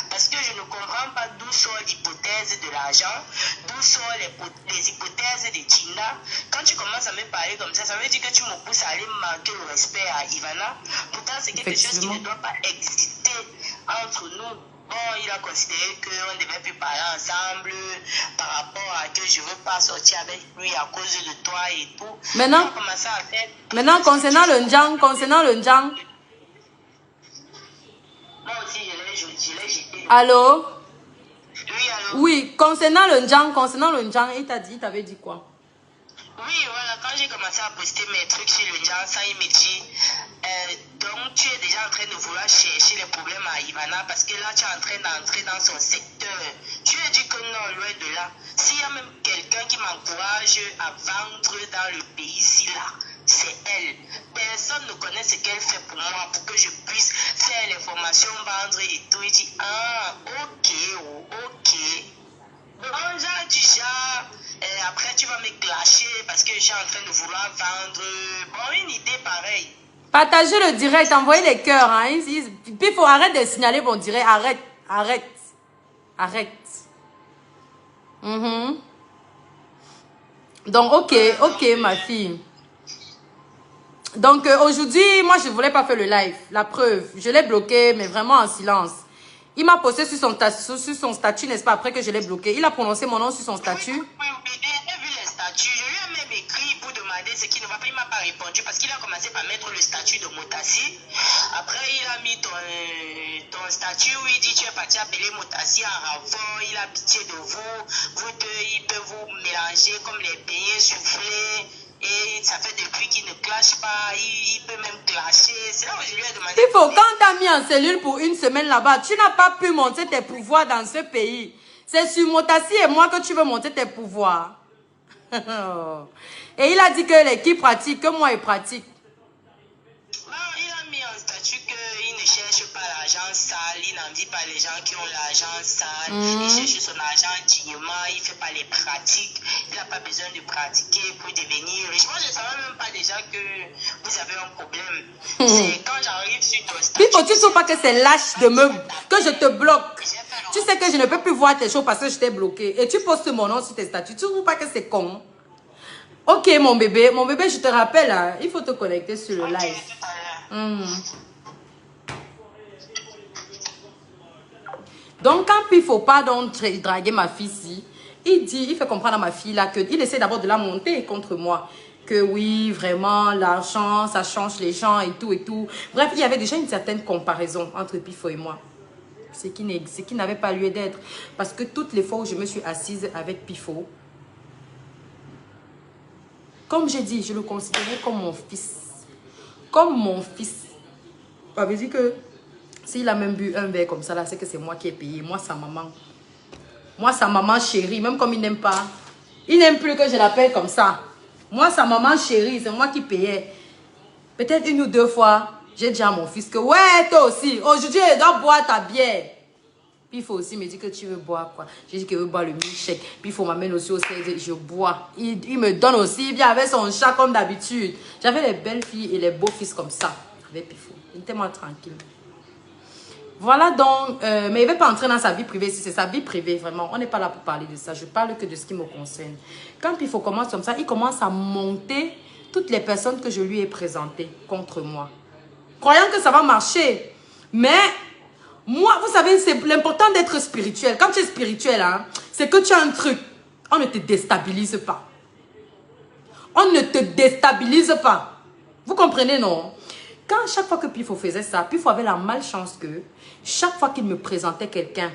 Parce que je ne comprends pas d'où sort l'hypothèse de l'argent, d'où sont les hypothèses de Tina. Quand tu commences à me parler comme ça veut dire que tu me pousses à aller manquer le respect à Ivana. Pourtant, c'est quelque chose qui ne doit pas exister entre nous. Bon, il a considéré qu'on ne devait plus parler ensemble par rapport à que je ne veux pas sortir avec lui à cause de toi et tout. Maintenant concernant le Ndjang, moi aussi, je l'ai jeté. Allô? Oui, allô? Oui, concernant le Ndjang, il t'avait dit quoi? Oui, voilà, quand j'ai commencé à poster mes trucs sur le Ndjang, ça, il me dit, donc tu es déjà en train de vouloir chercher les problèmes à Ivana parce que là, tu es en train d'entrer dans son secteur. Je lui ai dit que non, loin de là. S'il y a même quelqu'un qui m'encourage à vendre dans le pays-ci, là, c'est elle. Personne ne connaît ce qu'elle fait pour moi, pour que je puisse faire les formations, vendre et tout. Il dit, ah, ok. Bon, genre, du genre, après tu vas me clasher parce que je suis en train de vouloir vendre. Bon, une idée pareille. Partagez le direct, envoyez les cœurs. Hein. Puis il faut arrêter de signaler mon direct. Arrête. Donc, ok, ma fille. Donc, aujourd'hui, moi, je ne voulais pas faire le live. La preuve, je l'ai bloqué, mais vraiment en silence. Il m'a posté sur son statut, n'est-ce pas, après que je l'ai bloqué. Il a prononcé mon nom sur son statut. Oui, j'ai vu les statuts. Je lui ai même écrit pour demander ce qui ne va pas. Il ne m'a pas répondu parce qu'il a commencé par mettre le statut de Motassi. Après, il a mis ton statut où il dit tu es parti appeler Motassi en renfort. Il a pitié de vous. Vous deux, il peut vous mélanger comme les beignets soufflés. Et ça fait depuis qu'il ne clash pas, il peut même clasher. C'est là où je lui ai demandé. Il faut, quand tu as mis en cellule pour une semaine là-bas, tu n'as pas pu monter tes pouvoirs dans ce pays. C'est sur Motassi et moi que tu veux monter tes pouvoirs. Et il a dit que l'équipe pratique, que moi il pratique. Il a mis en statut qu'il ne cherche pas l'argent sale, il n'envie pas les gens qui ont l'argent sale, il cherche son argent dignement, il ne fait pas les pratiques, il n'a pas besoin de pratiquer pour devenir riche. Moi, je ne savais même pas déjà que vous avez un problème. C'est quand j'arrive sur ton statut... Il faut que tu ne trouves pas que c'est lâche de me... que je te bloque. Tu sais que je ne peux plus voir tes choses parce que je t'ai bloqué. Et tu postes mon nom sur tes statuts. Tu ne trouves pas que c'est con? Ok, mon bébé, je te rappelle, hein, il faut te connecter sur le live. Donc, quand il ne faut pas donc draguer ma fille ici, il fait comprendre à ma fille là qu'il essaie d'abord de la monter contre moi. Que oui, vraiment, l'argent, ça change les gens et tout et tout. Bref, il y avait déjà une certaine comparaison entre Pifo et moi. Ce qui n'avait pas lieu d'être. Parce que toutes les fois où je me suis assise avec Pifo, comme j'ai dit, je le considérais comme mon fils. Comme mon fils. Ça veut dire que s'il a même bu un verre comme ça, là, c'est que c'est moi qui ai payé. Moi, sa maman. Moi, sa maman chérie. Même comme il n'aime pas. Il n'aime plus que je l'appelle comme ça. Moi, sa maman chérie, c'est moi qui payais. Peut-être une ou deux fois, j'ai dit à mon fils que, ouais, toi aussi, aujourd'hui, il doit boire ta bière. Puis il faut aussi me dire que tu veux boire quoi. J'ai dit qu'il veut boire le milkshake. Puis il faut m'amener aussi au CED, je bois. Il me donne aussi, il vient avec son chat comme d'habitude. J'avais les belles filles et les beaux fils comme ça. Avec Pifo. Il était tellement tranquille. Voilà donc, mais il ne veut pas entrer dans sa vie privée. Si c'est sa vie privée, vraiment, on n'est pas là pour parler de ça. Je parle que de ce qui me concerne. Quand Pifo commence comme ça, il commence à monter toutes les personnes que je lui ai présentées contre moi. Croyant que ça va marcher. Mais, moi, vous savez, c'est l'important d'être spirituel. Quand tu es spirituel, hein, c'est que tu as un truc. On ne te déstabilise pas. On ne te déstabilise pas. Vous comprenez, non? Quand chaque fois que Pifo faisait ça, Pifo avait la malchance que chaque fois qu'il me présentait quelqu'un,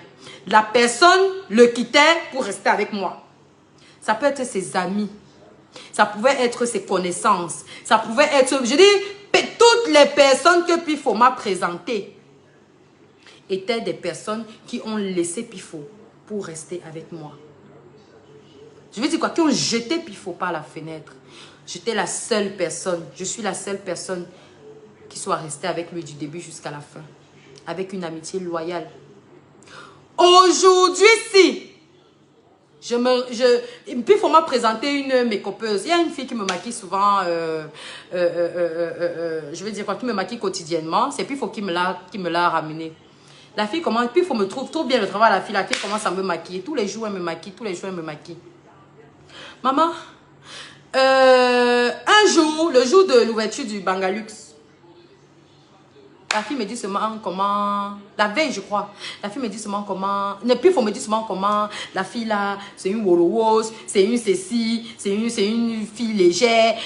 la personne le quittait pour rester avec moi. Ça peut être ses amis. Ça pouvait être ses connaissances. Ça pouvait être, je dis, toutes les personnes que Pifo m'a présentées étaient des personnes qui ont laissé Pifo pour rester avec moi. Je veux dire quoi? Qui ont jeté Pifo par la fenêtre. J'étais la seule personne, je suis la seule personne qui soit restée avec lui du début jusqu'à la fin. Avec une amitié loyale. Aujourd'hui, si Pifo m'a présenté une make-upeuse. Il y a une fille qui me maquille souvent, je veux dire quoi, qui me maquille quotidiennement. C'est Pifo qui me l'a ramené. La fille commence, Pifo me trouve trop bien le travail. La fille commence à me maquiller. Tous les jours, elle me maquille. Tous les jours, elle me maquille. Maman, un jour, le jour de l'ouverture du Bangalux, la fille me dit seulement comment, la veille je crois, la fille me dit seulement comment, Pifo me dit seulement comment, la fille là, c'est une Wolowos, c'est une ceci, c'est une fille légère,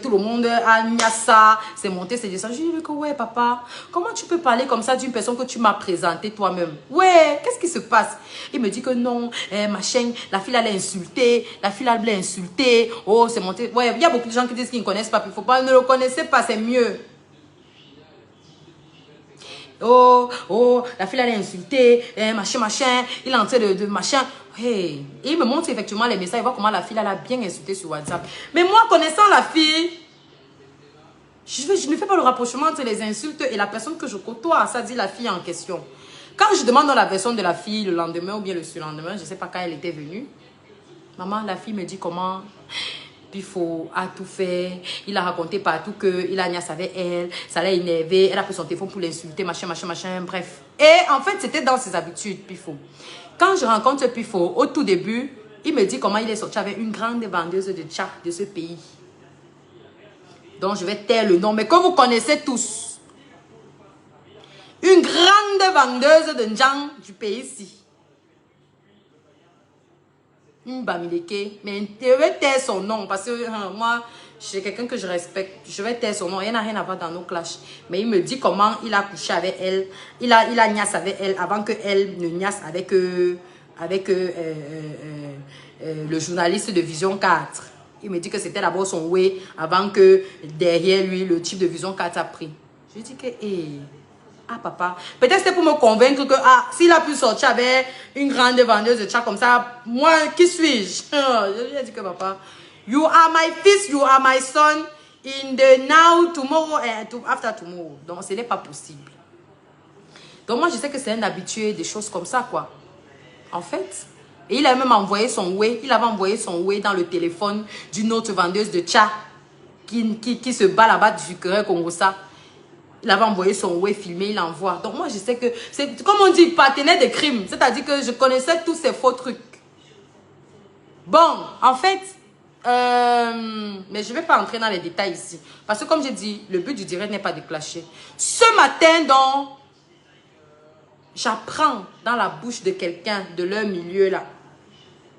tout le monde a ça, c'est monté, c'est descendu. Je lui dis que ouais papa, comment tu peux parler comme ça d'une personne que tu m'as présentée toi-même? Ouais, qu'est-ce qui se passe? Il me dit que non, machin, la fille là l'a insulté, la fille là l'a insulté, oh c'est monté, ouais, il y a beaucoup de gens qui disent qu'ils ne connaissent pas Pifo, ne le connaissez pas, c'est mieux. Oh, la fille elle a insulté, machin, il est en train de machin. Hey. Et il me montre effectivement les messages, il voit comment la fille elle a bien insulté sur WhatsApp. Mais moi, connaissant la fille, je ne fais pas le rapprochement entre les insultes et la personne que je côtoie, ça dit la fille en question. Quand je demande dans la version de la fille le lendemain ou bien le surlendemain, je ne sais pas quand elle était venue, maman, la fille me dit comment... Pifo a tout fait, il a raconté partout qu'il a niasse avec elle, ça l'a énervé, elle a pris son téléphone pour l'insulter, machin, bref. Et en fait, c'était dans ses habitudes, Pifo. Quand je rencontre Pifo, au tout début, il me dit comment il est sorti avec une grande vendeuse de tcha de ce pays. Donc, je vais taire le nom, mais que vous connaissez tous. Une grande vendeuse de njang du pays ici. Une Bamileke, mais je vais taire son nom parce que moi, c'est quelqu'un que je respecte. Je vais taire son nom, il n'a rien à voir dans nos clashs. Mais il me dit comment il a couché avec elle, il a niasse avec elle avant qu'elle ne niasse avec, le journaliste de Vision 4. Il me dit que c'était d'abord son way avant que derrière lui, le type de Vision 4 a pris. Je dis que, ah papa, peut-être c'était pour me convaincre que s'il a pu sortir avec une grande vendeuse de chat comme ça, moi qui suis-je? Je lui ai dit que papa, you are my fils, you are my son, in the now, tomorrow and after tomorrow. Donc ce n'est pas possible. Donc moi je sais que c'est un habitué des choses comme ça quoi. En fait, et il a même envoyé son way, il avait envoyé son way dans le téléphone d'une autre vendeuse de chat qui se bat là-bas du Sucre Congo ça. Il avait envoyé son way filmé, il envoie. Donc moi je sais que c'est comme on dit partenaire de crime. C'est-à-dire que je connaissais tous ces faux trucs. Bon, en fait, mais je ne vais pas entrer dans les détails ici. Parce que comme j'ai dit, le but du direct n'est pas de clasher. Ce matin donc, j'apprends dans la bouche de quelqu'un de leur milieu là,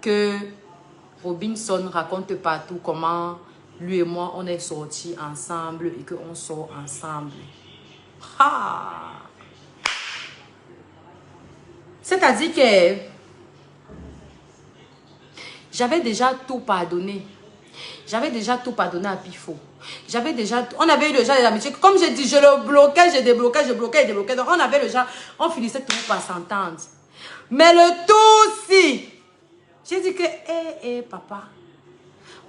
que Robinson raconte partout comment lui et moi on est sortis ensemble et qu'on sort ensemble. C'est-à-dire que j'avais déjà tout pardonné. J'avais déjà tout pardonné à Pifo. J'avais déjà... On avait eu déjà des amitiés. Comme j'ai dit, je le bloquais, je débloquais, je bloquais, je débloquais. Donc on avait déjà... On finissait toujours par s'entendre. Mais le tout si... J'ai dit que, papa,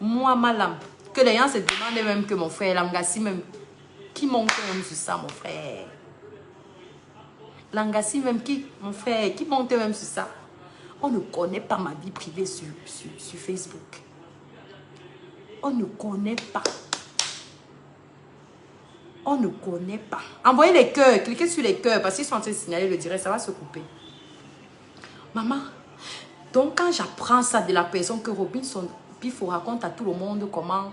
moi, ma lampe, que les gens se demandaient même que mon frère, Langassi même, qui monte même sur ça, mon frère. Langassi même, mon frère, qui monte même sur ça. On ne connaît pas ma vie privée sur Facebook. On ne connaît pas. On ne connaît pas. Envoyez les cœurs, cliquez sur les cœurs, parce qu'ils sont en train de signaler le direct, ça va se couper. Maman, donc quand j'apprends ça de la personne que Robinson Pifo raconte à tout le monde comment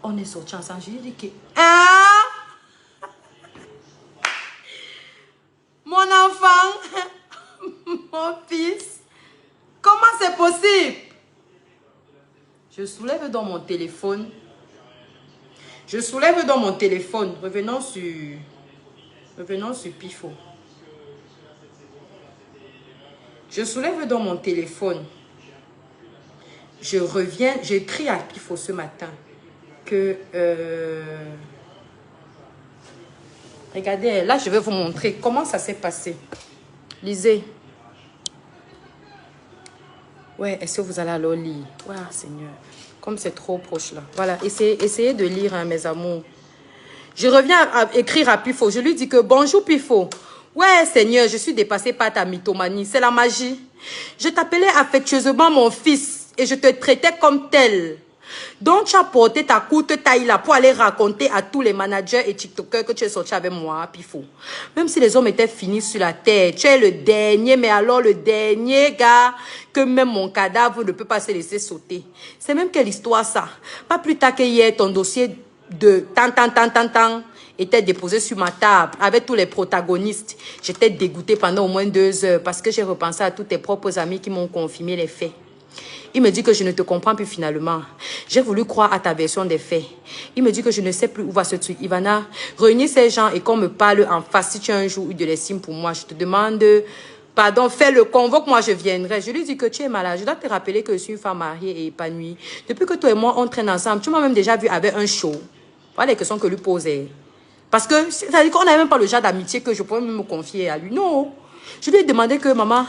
on est sortis ensemble, je lui dis que mon enfant, mon fils, comment c'est possible? Je soulève dans mon téléphone Je soulève dans mon téléphone. Revenons sur Pifo. Je soulève dans mon téléphone. Je reviens, j'écris à Pifo ce matin que... regardez, là je vais vous montrer comment ça s'est passé. Lisez. Ouais, est-ce que vous allez alors lire? Ouais, Seigneur. Comme c'est trop proche là. Voilà, essayez de lire, hein, mes amours. Je reviens à écrire à Pifo. Je lui dis que bonjour Pifo. Ouais, Seigneur, je suis dépassée par ta mythomanie. C'est la magie. Je t'appelais affectueusement mon fils et je te traitais comme tel. Donc, tu as porté ta courte taille là pour aller raconter à tous les managers et TikTokers que tu es sorti avec moi, Pifo. Même si les hommes étaient finis sur la terre, tu es le dernier, mais alors le dernier gars que même mon cadavre ne peut pas se laisser sauter. C'est même quelle histoire ça? Pas plus tard qu'hier, ton dossier de tant était déposé sur ma table avec tous les protagonistes. J'étais dégoûtée pendant au moins 2 heures parce que j'ai repensé à tous tes propres amis qui m'ont confirmé les faits. Il me dit que je ne te comprends plus finalement. J'ai voulu croire à ta version des faits. Il me dit que je ne sais plus où va ce truc. Ivana, réunis ces gens et qu'on me parle en face. Si tu as un jour eu de l'estime pour moi, je te demande, pardon, fais-le, convoque-moi, je viendrai. Je lui dis que tu es malade. Je dois te rappeler que je suis une femme mariée et épanouie. Depuis que toi et moi, on traîne ensemble, tu m'as même déjà vu avec un show. Voilà les questions que lui posait. Parce que, c'est-à-dire qu'on n'avait même pas le genre d'amitié que je pouvais même me confier à lui. Non. Je lui ai demandé que, maman,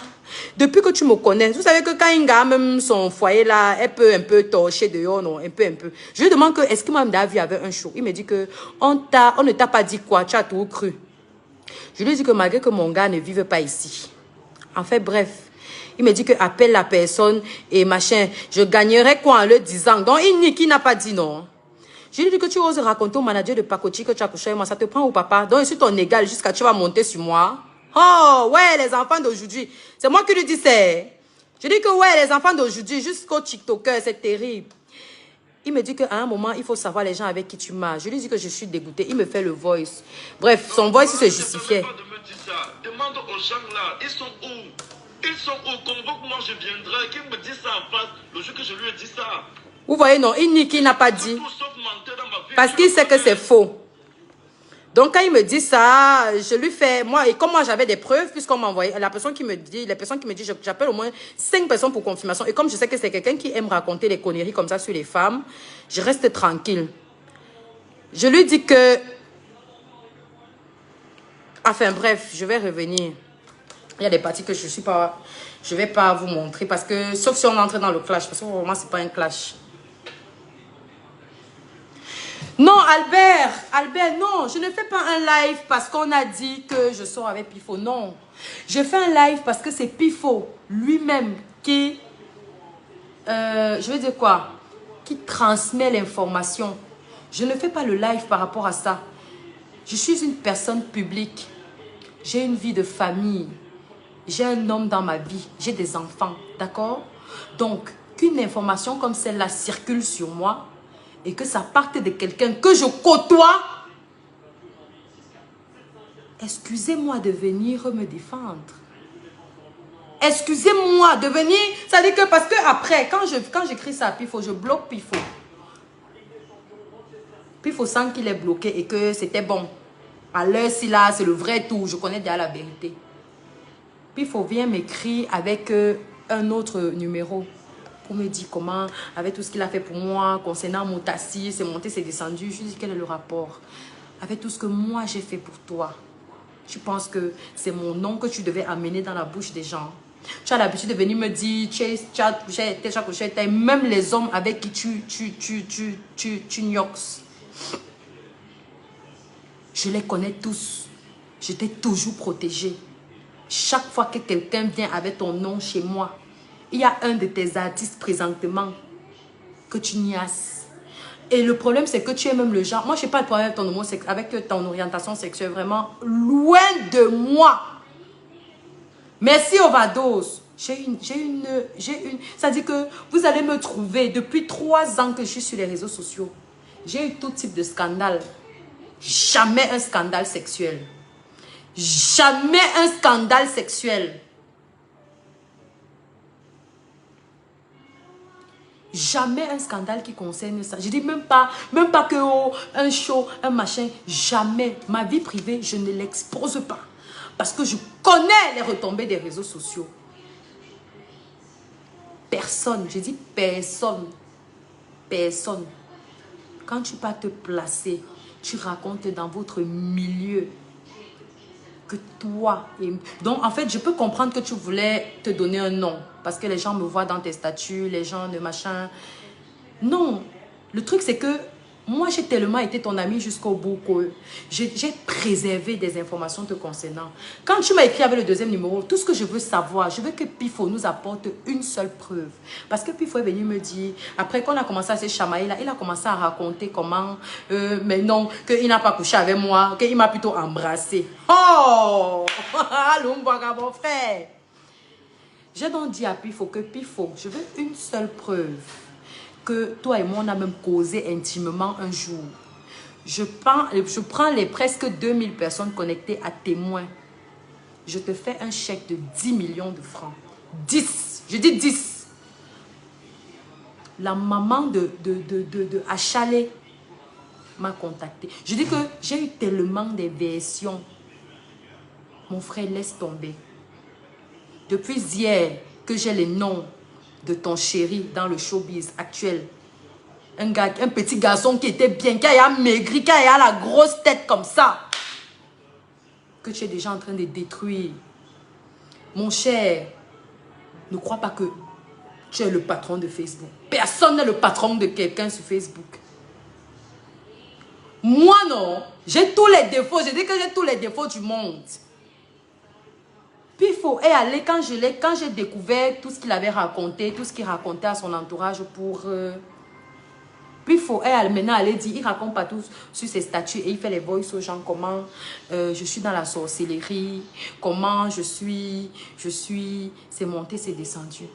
depuis que tu me connais, vous savez que quand une gars, même son foyer là, elle peut un peu torcher dehors, non, un peu. Je lui demande que, est-ce qu'il m'a même vu avec un show? Il me dit que, on ne t'a pas dit quoi, tu as tout cru. Je lui ai dit que malgré que mon gars ne vive pas ici. En fait, bref. Il me dit que appelle la personne et machin. Je gagnerais quoi en le disant? Donc, il n'a pas dit non. Je lui ai dit que tu oses raconter au manager de Pacochi que tu as couché avec moi. Ça te prend ou papa? Donc, je suis ton égal jusqu'à tu vas monter sur moi. Oh, ouais, les enfants d'aujourd'hui. C'est moi qui lui dis c'est. Je dis que ouais, les enfants d'aujourd'hui, jusqu'au TikToker, c'est terrible. Il me dit qu'à un moment, il faut savoir les gens avec qui tu marches. Je lui dis que je suis dégoûtée. Il me fait le voice. Bref, son voice se justifiait. Demande aux gens là, ils sont où? Ils sont où? Convoque-moi, je viendrai. Qui me dit ça en face le jour que je lui ai dit ça? Vous voyez, non, il nie qu'il n'a pas dit. Parce qu'il sait que c'est faux. Donc, quand il me dit ça, je lui fais... Moi, et comme moi, j'avais des preuves, puisqu'on m'a envoyé... La personne qui me dit... Les personnes qui me disent... J'appelle au moins 5 personnes pour confirmation. Et comme je sais que c'est quelqu'un qui aime raconter les conneries comme ça sur les femmes, je reste tranquille. Je lui dis que... Enfin, bref, je vais revenir. Il y a des parties que je suis pas... Je vais pas vous montrer parce que... Sauf si on entre dans le clash. Parce que vraiment, c'est pas un clash. Non, Albert, non, je ne fais pas un live parce qu'on a dit que je sors avec Pifo, non. Je fais un live parce que c'est Pifo lui-même qui, je vais dire quoi, qui transmet l'information. Je ne fais pas le live par rapport à ça. Je suis une personne publique. J'ai une vie de famille. J'ai un homme dans ma vie. J'ai des enfants, d'accord? Donc, qu'une information comme celle-là circule sur moi, et que ça parte de quelqu'un que je côtoie, excusez-moi de venir me défendre. Excusez-moi de venir, ça dit que parce que après, quand j'écris ça à Pifo, je bloque Pifo. Pifo sent qu'il est bloqué et que c'était bon. À l'heure, si là, c'est le vrai tout, je connais déjà la vérité. Pifo vient m'écrire avec un autre numéro. On me dit comment, avec tout ce qu'il a fait pour moi, concernant mon tassi, c'est monté, c'est descendu. Je lui dis quel est le rapport? Avec tout ce que moi j'ai fait pour toi. Tu penses que c'est mon nom que tu devais amener dans la bouche des gens? Tu as l'habitude de venir me dire, tu as couché, même les hommes avec qui tu gnox. Je les connais tous. Je t'ai toujours protégé. Chaque fois que quelqu'un vient avec ton nom chez moi, il y a un de tes artistes présentement que tu niasses. Et le problème, c'est que tu es même le genre... Moi, je n'ai pas de problème avec ton orientation sexuelle. Vraiment, loin de moi. Merci, Overdose. Ça dit que vous allez me trouver depuis 3 ans que je suis sur les réseaux sociaux. J'ai eu tout type de scandale. Jamais un scandale sexuel. Jamais un scandale sexuel. Jamais un scandale qui concerne ça. Je dis même pas que oh, un show, un machin. Jamais. Ma vie privée, je ne l'expose pas. Parce que je connais les retombées des réseaux sociaux. Personne, je dis personne. Personne. Quand tu vas te placer, tu racontes dans votre milieu que toi... Donc, en fait, je peux comprendre que tu voulais te donner un nom. Parce que les gens me voient dans tes statuts, les gens de machin. Non. Le truc, c'est que moi, j'ai tellement été ton ami jusqu'au bout que j'ai préservé des informations te concernant. Quand tu m'as écrit avec le deuxième numéro, tout ce que je veux savoir, je veux que Pifo nous apporte une seule preuve. Parce que Pifo est venu me dire, après qu'on a commencé à se chamailler, là, il a commencé à raconter comment, mais non, qu'il n'a pas couché avec moi, qu'il m'a plutôt embrassé. Oh! Allô, mon frère! J'ai donc dit à Pifo que Pifo, je veux une seule preuve. Que toi et moi, on a même causé intimement un jour. Je prends les presque 2000 personnes connectées à témoins. Je te fais un chèque de 10 millions de francs. 10. Je dis 10. La maman de Achalé m'a contacté. Je dis que j'ai eu tellement de versions. Mon frère, laisse tomber. Depuis hier que j'ai les noms de ton chéri dans le showbiz actuel. Un petit garçon qui était bien, qui a maigri, qui a la grosse tête comme ça. Que tu es déjà en train de détruire. Mon cher, ne crois pas que tu es le patron de Facebook. Personne n'est le patron de quelqu'un sur Facebook. Moi non, j'ai tous les défauts. Je dis que j'ai tous les défauts du monde. Puis il faut aller, quand j'ai découvert tout ce qu'il avait raconté, tout ce qu'il racontait à son entourage pour... puis il faut maintenant aller dire, il raconte pas tout sur ses statuts et il fait les voices aux gens, comment je suis dans la sorcellerie, comment je suis, c'est monté, c'est descendu.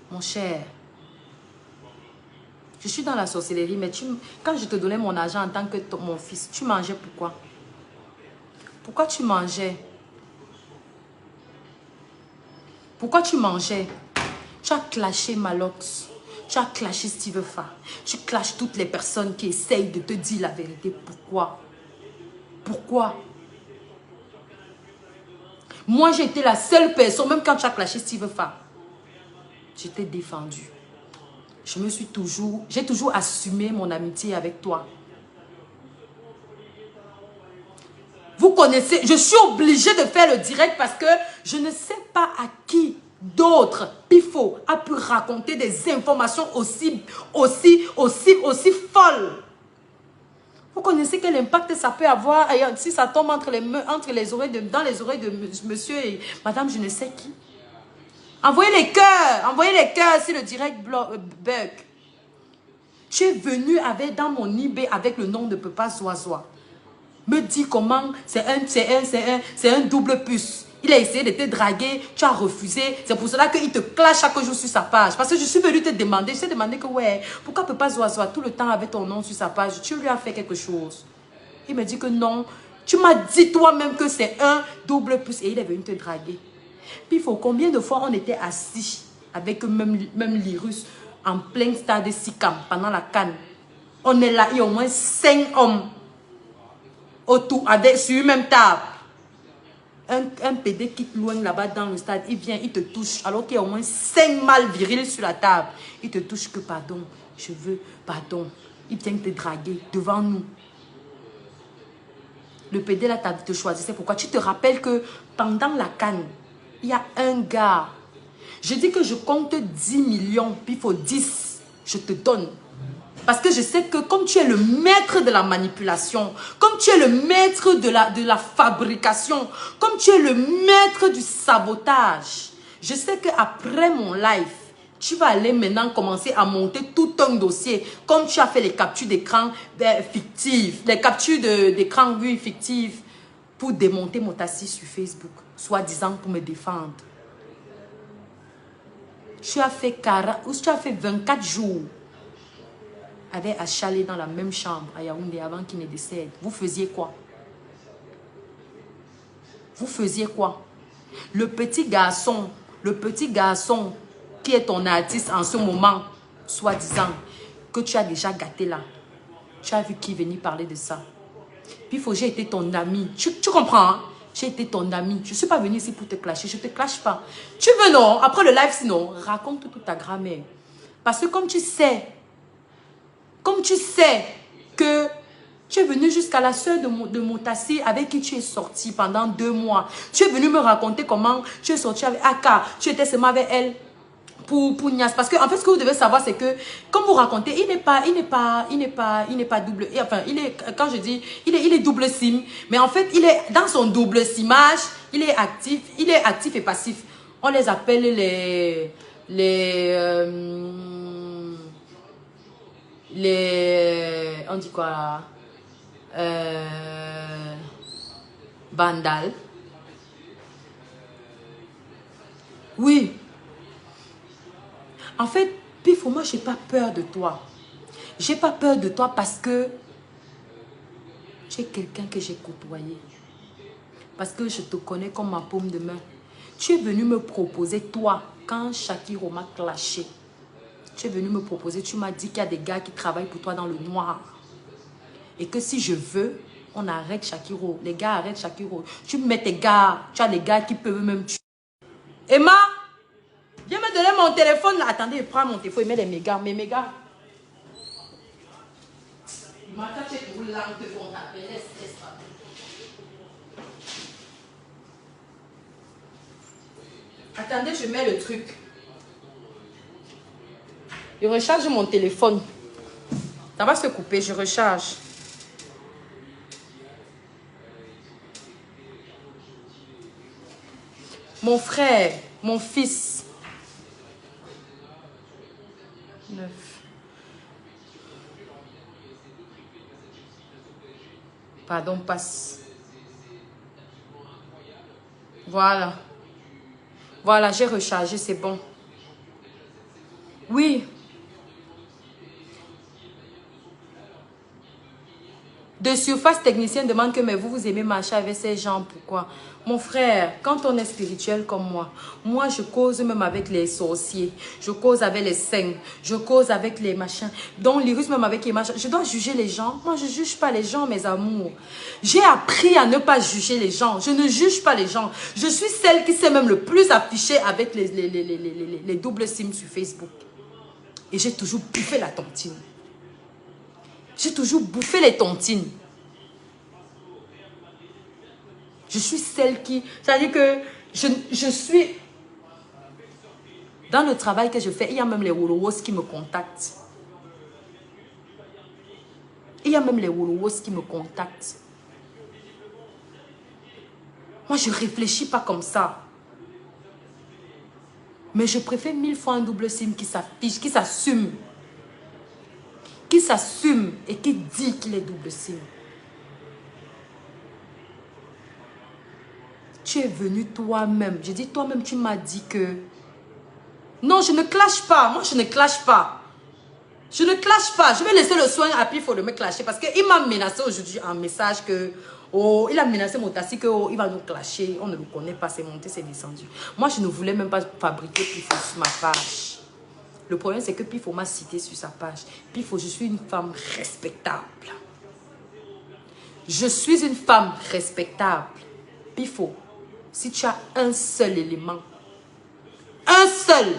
Mon cher, je suis dans la sorcellerie, mais quand je te donnais mon argent en tant que mon fils, tu mangeais pourquoi? Pourquoi tu mangeais? Pourquoi tu mangeais? Tu as clashé Malox. Tu as clashé Steve Fa. Tu clashes toutes les personnes qui essayent de te dire la vérité. Pourquoi? Pourquoi? Moi, j'ai été la seule personne, même quand tu as clashé Steve Fa, je t'ai défendu. J'ai toujours assumé mon amitié avec toi. Vous connaissez, je suis obligée de faire le direct parce que je ne sais pas à qui d'autre Pifo a pu raconter des informations aussi folles. Vous connaissez quel impact ça peut avoir si ça tombe dans les oreilles de monsieur et madame je ne sais qui. Envoyez les cœurs si le direct bug. Tu es venu dans mon eBay avec le nom de Papa Zoazoa. Me dit comment c'est un double puce. Il a essayé de te draguer, tu as refusé. C'est pour cela qu'il te clash chaque jour sur sa page. Parce que je suis venue te demander, je t'ai demandé que ouais, pourquoi Papa Zoazoa tout le temps avec ton nom sur sa page, tu lui as fait quelque chose. Il me dit que non, tu m'as dit toi-même que c'est un double puce et il est venu te draguer. Puis il faut combien de fois on était assis avec même l'Irus en plein stade de Sikam pendant la canne. On est là, il y a au moins 5 hommes autour, sur une même table. Un PD quitte loin là-bas dans le stade, il vient, il te touche, alors qu'il y a au moins 5 mâles virils sur la table. Il te touche que pardon, je veux pardon. Il vient te draguer devant nous. Le PD là, te choisissait pourquoi. Tu te rappelles que pendant la canne, il y a un gars. Je dis que je compte 10 millions, puis il faut 10, je te donne. Parce que je sais que comme tu es le maître de la manipulation, comme tu es le maître de la fabrication, comme tu es le maître du sabotage, je sais qu'après mon live, tu vas aller maintenant commencer à monter tout un dossier, comme tu as fait les captures d'écran fictives, les captures d'écran fictives, pour démonter mon tassi sur Facebook, soi-disant pour me défendre. Tu as fait 24 jours avec Achalé dans la même chambre à Yaoundé avant qu'il ne décède. Vous faisiez quoi? Vous faisiez quoi? Le petit garçon le petit garçon qui est ton artiste en ce moment, soi-disant, que tu as déjà gâté là, tu as vu qui venir parler de ça. Puis il faut, j'ai été ton ami. Tu comprends, hein? J'ai été ton ami. Je ne suis pas venue ici pour te clasher. Je ne te clash pas. Tu veux non? Après le live, sinon, raconte toute ta grammaire. Parce que comme tu sais que tu es venu jusqu'à la soeur de Motassi avec qui tu es sorti pendant 2 mois. Tu es venu me raconter comment tu es sorti avec Aka. Tu étais seulement avec elle pour Nias. Parce que en fait, ce que vous devez savoir, c'est que comme vous racontez, il n'est pas double. Enfin, quand je dis, il est double sim. Mais en fait, il est dans son double simage. Il est actif et passif. On les appelle on dit quoi là? Vandal. Oui. En fait, Pifo, moi, j'ai pas peur de toi. J'ai pas peur de toi parce que tu es quelqu'un que j'ai côtoyé. Parce que je te connais comme ma paume de main. Tu es venu me proposer, toi, quand Shakiro m'a clashé. Tu es venu me proposer, tu m'as dit qu'il y a des gars qui travaillent pour toi dans le noir. Et que si je veux, on arrête Shakiro. Les gars arrêtent Shakiro. Tu mets tes gars, tu as des gars qui peuvent même tuer. Emma, viens me donner mon téléphone. Là. Attendez, je prends mon téléphone, il met les mégas. Mes mégas. Attendez, je mets le truc. Je recharge mon téléphone. Ça va se couper, je recharge. Mon frère, mon fils. 9. Pardon, passe. Voilà. Voilà, j'ai rechargé, c'est bon. Oui. De surface technicien demande que mais vous aimez marcher avec ces gens, pourquoi? Mon frère, quand on est spirituel comme moi je cause même avec les sorciers, je cause avec les saints, je cause avec les machins, donc l'irus même avec les machins. Je dois juger les gens? Moi je ne juge pas les gens, mes amours. J'ai appris à ne pas juger les gens, je ne juge pas les gens. Je suis celle qui s'est même le plus affichée avec les doubles sims sur Facebook. Et j'ai toujours bouffé la tontine. J'ai toujours bouffé les tontines. Je suis celle qui... C'est-à-dire que je suis... Dans le travail que je fais, il y a même les Wolowos qui me contactent. Il y a même les Wolowos qui me contactent. Moi, je ne réfléchis pas comme ça. Mais je préfère 1000 fois un double sim qui s'affiche, qui s'assume. Qui s'assume et qui dit qu'il est double sim. Tu es venu toi-même. Je dis toi-même, tu m'as dit que... Non, je ne clash pas. Moi, je ne clash pas. Je ne clash pas. Je vais laisser le soin à Pifo de me clasher parce qu'il m'a menacé aujourd'hui en message que... Oh, il a menacé Motassi que il va nous clasher. On ne le connaît pas. C'est monté, c'est descendu. Moi, je ne voulais même pas fabriquer Pifo sur ma page. Le problème, c'est que Pifo m'a cité sur sa page. Pifo, je suis une femme respectable. Je suis une femme respectable. Pifo, si tu as un seul élément, un seul,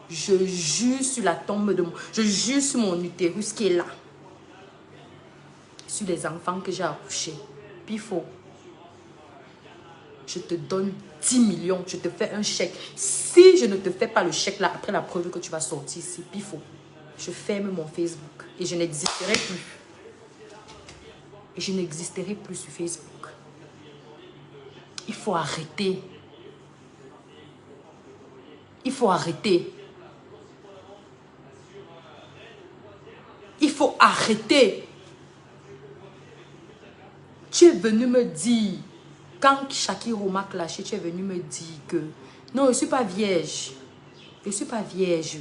je jure sur la tombe de mon... Je jure sur mon utérus qui est là. Sur les enfants que j'ai accouchés. Pifo, je te donne 10 millions, je te fais un chèque. Si je ne te fais pas le chèque là, après la preuve que tu vas sortir ici, Pifo, je ferme mon Facebook et je n'existerai plus. Et je n'existerai plus sur Facebook. Il faut arrêter. Il faut arrêter. Il faut arrêter. Tu es venu me dire... Quand Shakiro m'a clashé, tu es venu me dire que non, je ne suis pas vierge. Je ne suis pas vierge.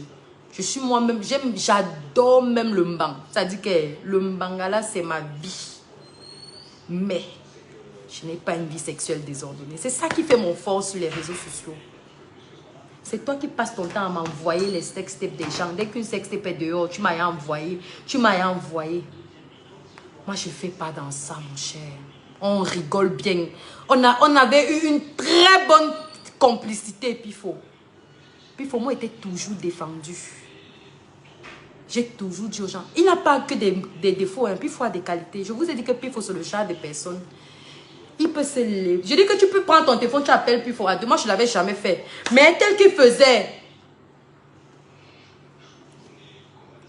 Je suis moi-même, j'adore même le mbang. C'est-à-dire que le mbangala, c'est ma vie. Mais je n'ai pas une vie sexuelle désordonnée. C'est ça qui fait mon force sur les réseaux sociaux. C'est toi qui passes ton temps à m'envoyer les sextapes des gens. Dès qu'une sextape est dehors, tu m'as envoyé. Tu m'as envoyé. Moi, je ne fais pas dans ça, mon cher. On rigole bien. On avait eu une très bonne complicité, Pifo. Pifo, moi, était toujours défendu. J'ai toujours dit aux gens, il n'a pas que des défauts, hein. Pifo a des qualités. Je vous ai dit que Pifo, c'est le genre de personne. Il peut se lever. Je dis que tu peux prendre ton téléphone, tu appelles Pifo. Moi, je ne l'avais jamais fait. Mais tel qu'il faisait,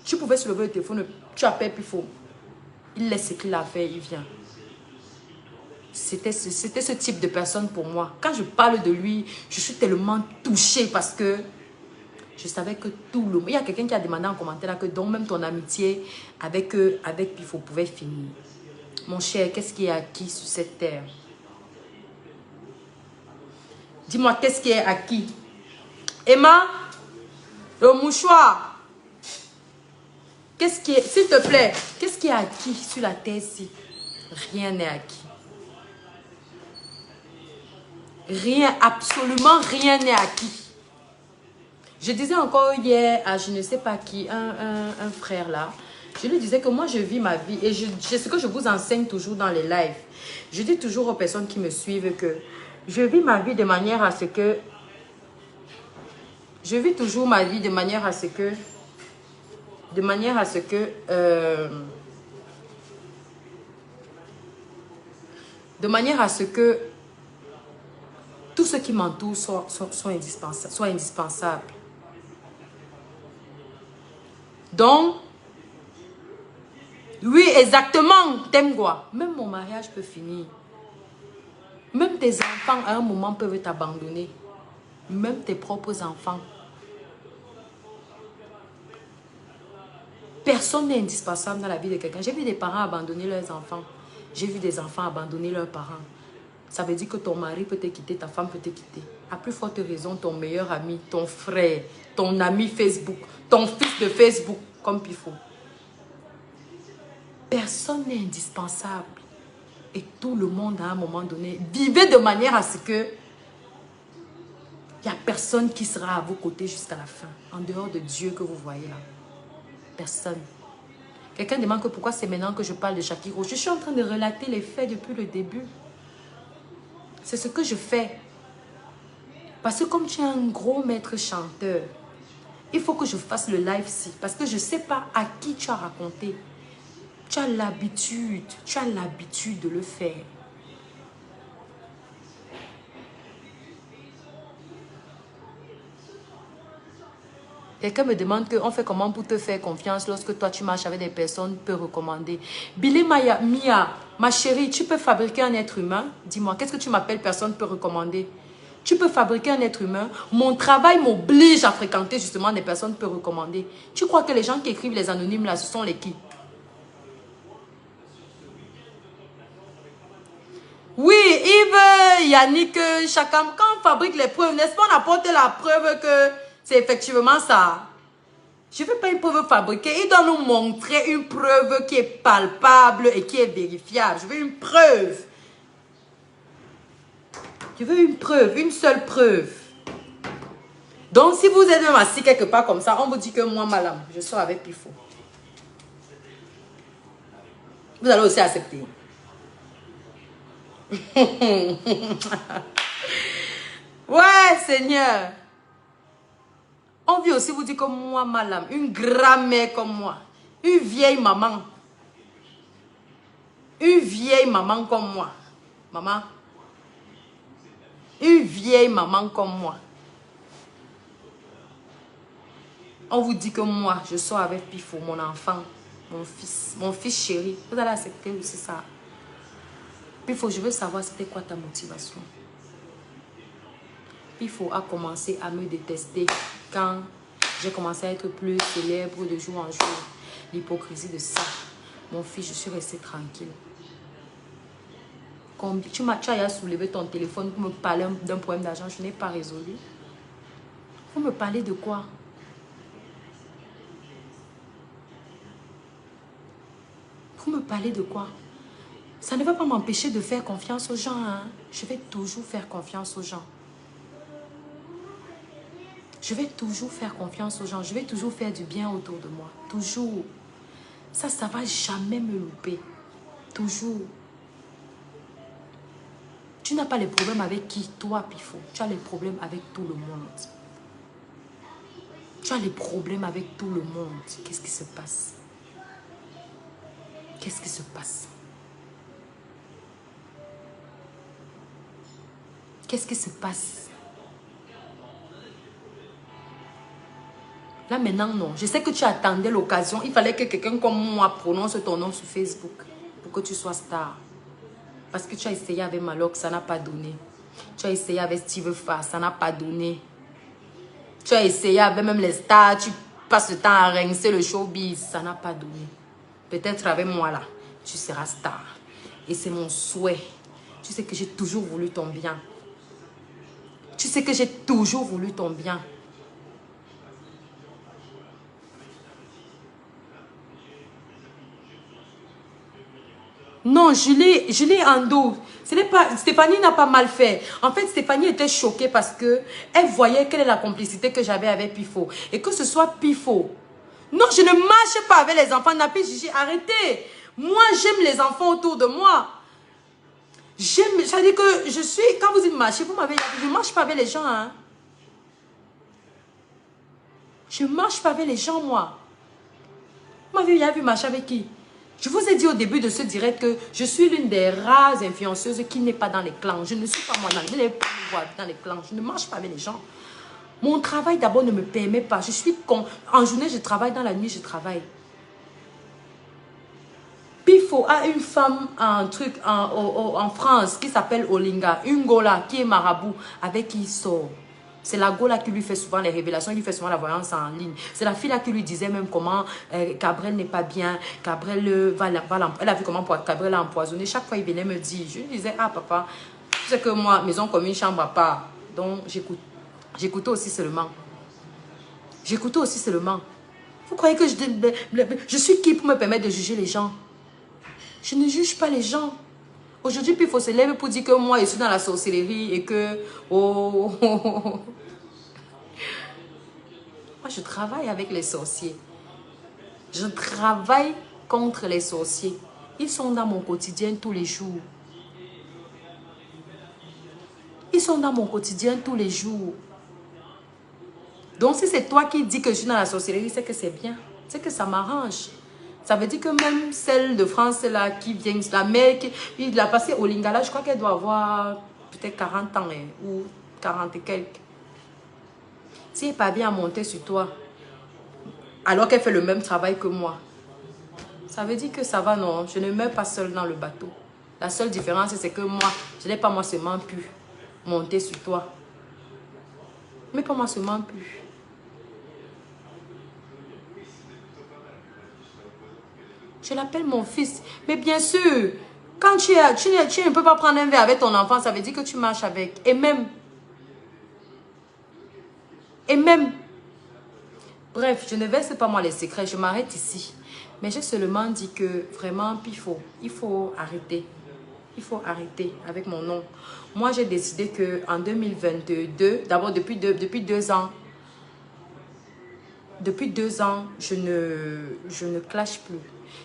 tu pouvais se lever le téléphone, tu appelles Pifo. Il laisse ce qu'il a fait, il vient. C'était ce type de personne pour moi. Quand je parle de lui, je suis tellement touchée parce que je savais que tout le monde... Il y a quelqu'un qui a demandé en commentaire là que donc même ton amitié avec Pifo pouvait finir. Mon cher, qu'est-ce qui est acquis sur cette terre? Dis-moi, qu'est-ce qui est acquis? Emma, le mouchoir. Qu'est-ce qui est... S'il te plaît, qu'est-ce qui est acquis sur la terre-ci? Rien n'est acquis. Rien, absolument rien n'est acquis. Je disais encore hier à je ne sais pas qui, un frère là, je lui disais que moi je vis ma vie et c'est ce que je vous enseigne toujours dans les lives. Je dis toujours aux personnes qui me suivent que je vis ma vie de manière à ce que, je vis toujours ma vie de manière à ce que, tout ce qui m'entoure soit indispensable. Donc, oui, exactement, t'aimes quoi? Même mon mariage peut finir. Même tes enfants, à un moment, peuvent t'abandonner. Même tes propres enfants. Personne n'est indispensable dans la vie de quelqu'un. J'ai vu des parents abandonner leurs enfants. J'ai vu des enfants abandonner leurs parents. Ça veut dire que ton mari peut te quitter, ta femme peut te quitter. À plus forte raison, ton meilleur ami, ton frère, ton ami Facebook, ton fils de Facebook, comme Pifo. Personne n'est indispensable. Et tout le monde, à un moment donné, vivez de manière à ce que il n'y a personne qui sera à vos côtés jusqu'à la fin. En dehors de Dieu que vous voyez là. Personne. Quelqu'un demande que pourquoi c'est maintenant que je parle de Shakiro. Je suis en train de relater les faits depuis le début. C'est ce que je fais. Parce que comme tu es un gros maître chanteur, il faut que je fasse le live-ci. Parce que je ne sais pas à qui tu as raconté. Tu as l'habitude de le faire. Quelqu'un me demande qu'on fait comment pour te faire confiance lorsque toi tu marches avec des personnes peu recommandées. Billy Mia, ma chérie, tu peux fabriquer un être humain? Dis-moi, qu'est-ce que tu m'appelles personne peu recommandée? Tu peux fabriquer un être humain? Mon travail m'oblige à fréquenter justement des personnes peu recommandées. Tu crois que les gens qui écrivent les anonymes là, ce sont les qui? Oui, Yves, Yannick, Chakam, quand on fabrique les preuves, n'est-ce pas, on apporte la preuve que c'est effectivement ça. Je ne veux pas une preuve fabriquée. Il doit nous montrer une preuve qui est palpable et qui est vérifiable. Je veux une preuve. Je veux une preuve, une seule preuve. Donc, si vous êtes même assis quelque part comme ça, on vous dit que moi, madame, je sors avec Pifo. Vous allez aussi accepter. Ouais, Seigneur. On vit aussi vous dire comme moi, madame, une grand-mère comme moi, une vieille maman. Une vieille maman comme moi. Maman. Une vieille maman comme moi. On vous dit que moi, je sors avec Pifo, mon enfant, mon fils chéri. Vous allez accepter aussi ça. Pifo, je veux savoir c'était quoi ta motivation. Pifo a commencé à me détester quand j'ai commencé à être plus célèbre de jour en jour. L'hypocrisie de ça. Mon fils, je suis restée tranquille. Tu as soulevé ton téléphone pour me parler d'un problème d'argent, je n'ai pas résolu. Vous me parlez de quoi? Vous me parlez de quoi? Ça ne va pas m'empêcher de faire confiance aux gens. Hein? Je vais toujours faire confiance aux gens. Je vais toujours faire confiance aux gens. Je vais toujours faire du bien autour de moi. Toujours. Ça ne va jamais me louper. Toujours. Tu n'as pas les problèmes avec qui? Toi, Pifo. Tu as les problèmes avec tout le monde. Tu as les problèmes avec tout le monde. Qu'est-ce qui se passe? Qu'est-ce qui se passe? Qu'est-ce qui se passe? Là maintenant, non. Je sais que tu attendais l'occasion. Il fallait que quelqu'un comme moi prononce ton nom sur Facebook pour que tu sois star. Parce que tu as essayé avec Maloc, ça n'a pas donné. Tu as essayé avec Steve Fa, ça n'a pas donné. Tu as essayé avec même les stars, tu passes le temps à rincer le showbiz, ça n'a pas donné. Peut-être avec moi là, tu seras star. Et c'est mon souhait. Tu sais que j'ai toujours voulu ton bien. Tu sais que j'ai toujours voulu ton bien. Non, Julie Ando, Stéphanie n'a pas mal fait. En fait, Stéphanie était choquée parce que elle voyait quelle est la complicité que j'avais avec Pifo. Et que ce soit Pifo. Non, je ne marche pas avec les enfants. Napi, Gigi, arrêtez. Moi, j'aime les enfants autour de moi. J'aime, c'est-à-dire que je suis, quand vous dites marcher, vous m'avez dit, je ne marche pas avec les gens. Hein. Je ne marche pas avec les gens, moi. Vous m'avez vu marcher avec qui? Je vous ai dit au début de ce direct que je suis l'une des rares influenceuses qui n'est pas dans les clans. Je ne suis pas moi dans les clans. Je ne marche pas avec les gens. Mon travail d'abord ne me permet pas. Je suis en journée, je travaille. Dans la nuit, je travaille. Pifo a une femme en France qui s'appelle Olinga. Une Gola qui est marabout avec qui il sort. C'est la Gola qui lui fait souvent les révélations, qui lui fait souvent la voyance en ligne. C'est la fille là qui lui disait même comment Cabrel n'est pas bien, Cabrel elle a vu comment Cabrel a empoisonné. Chaque fois, il venait me dire, je lui disais, ah papa, tu sais que moi, maison commune, chambre à part. Donc, j'écoutais aussi seulement. J'écoutais aussi seulement. Vous croyez que je suis qui pour me permettre de juger les gens? Je ne juge pas les gens. Aujourd'hui, puis il faut se lever pour dire que moi, je suis dans la sorcellerie et que... Oh. Moi, je travaille avec les sorciers. Je travaille contre les sorciers. Ils sont dans mon quotidien tous les jours. Ils sont dans mon quotidien tous les jours. Donc, si c'est toi qui dis que je suis dans la sorcellerie, c'est que c'est bien. C'est que ça m'arrange. Ça veut dire que même celle de France là qui vient, la mère qui il a passé au Lingala, je crois qu'elle doit avoir peut-être 40 ans hein, ou 40 et quelques. Si elle n'est pas bien à monter sur toi, alors qu'elle fait le même travail que moi, ça veut dire que ça va, non, je ne meurs pas seule dans le bateau. La seule différence, c'est que moi, je n'ai pas moi seulement pu monter sur toi. Mais pas moi seulement pu. Je l'appelle mon fils. Mais bien sûr, quand tu ne peux pas prendre un verre avec ton enfant, ça veut dire que tu marches avec. Et même. Bref, je ne verse pas moi les secrets. Je m'arrête ici. Mais j'ai seulement dit que vraiment, il faut arrêter. Il faut arrêter avec mon nom. Moi, j'ai décidé qu'en 2022, d'abord depuis 2 ans, je ne clash plus.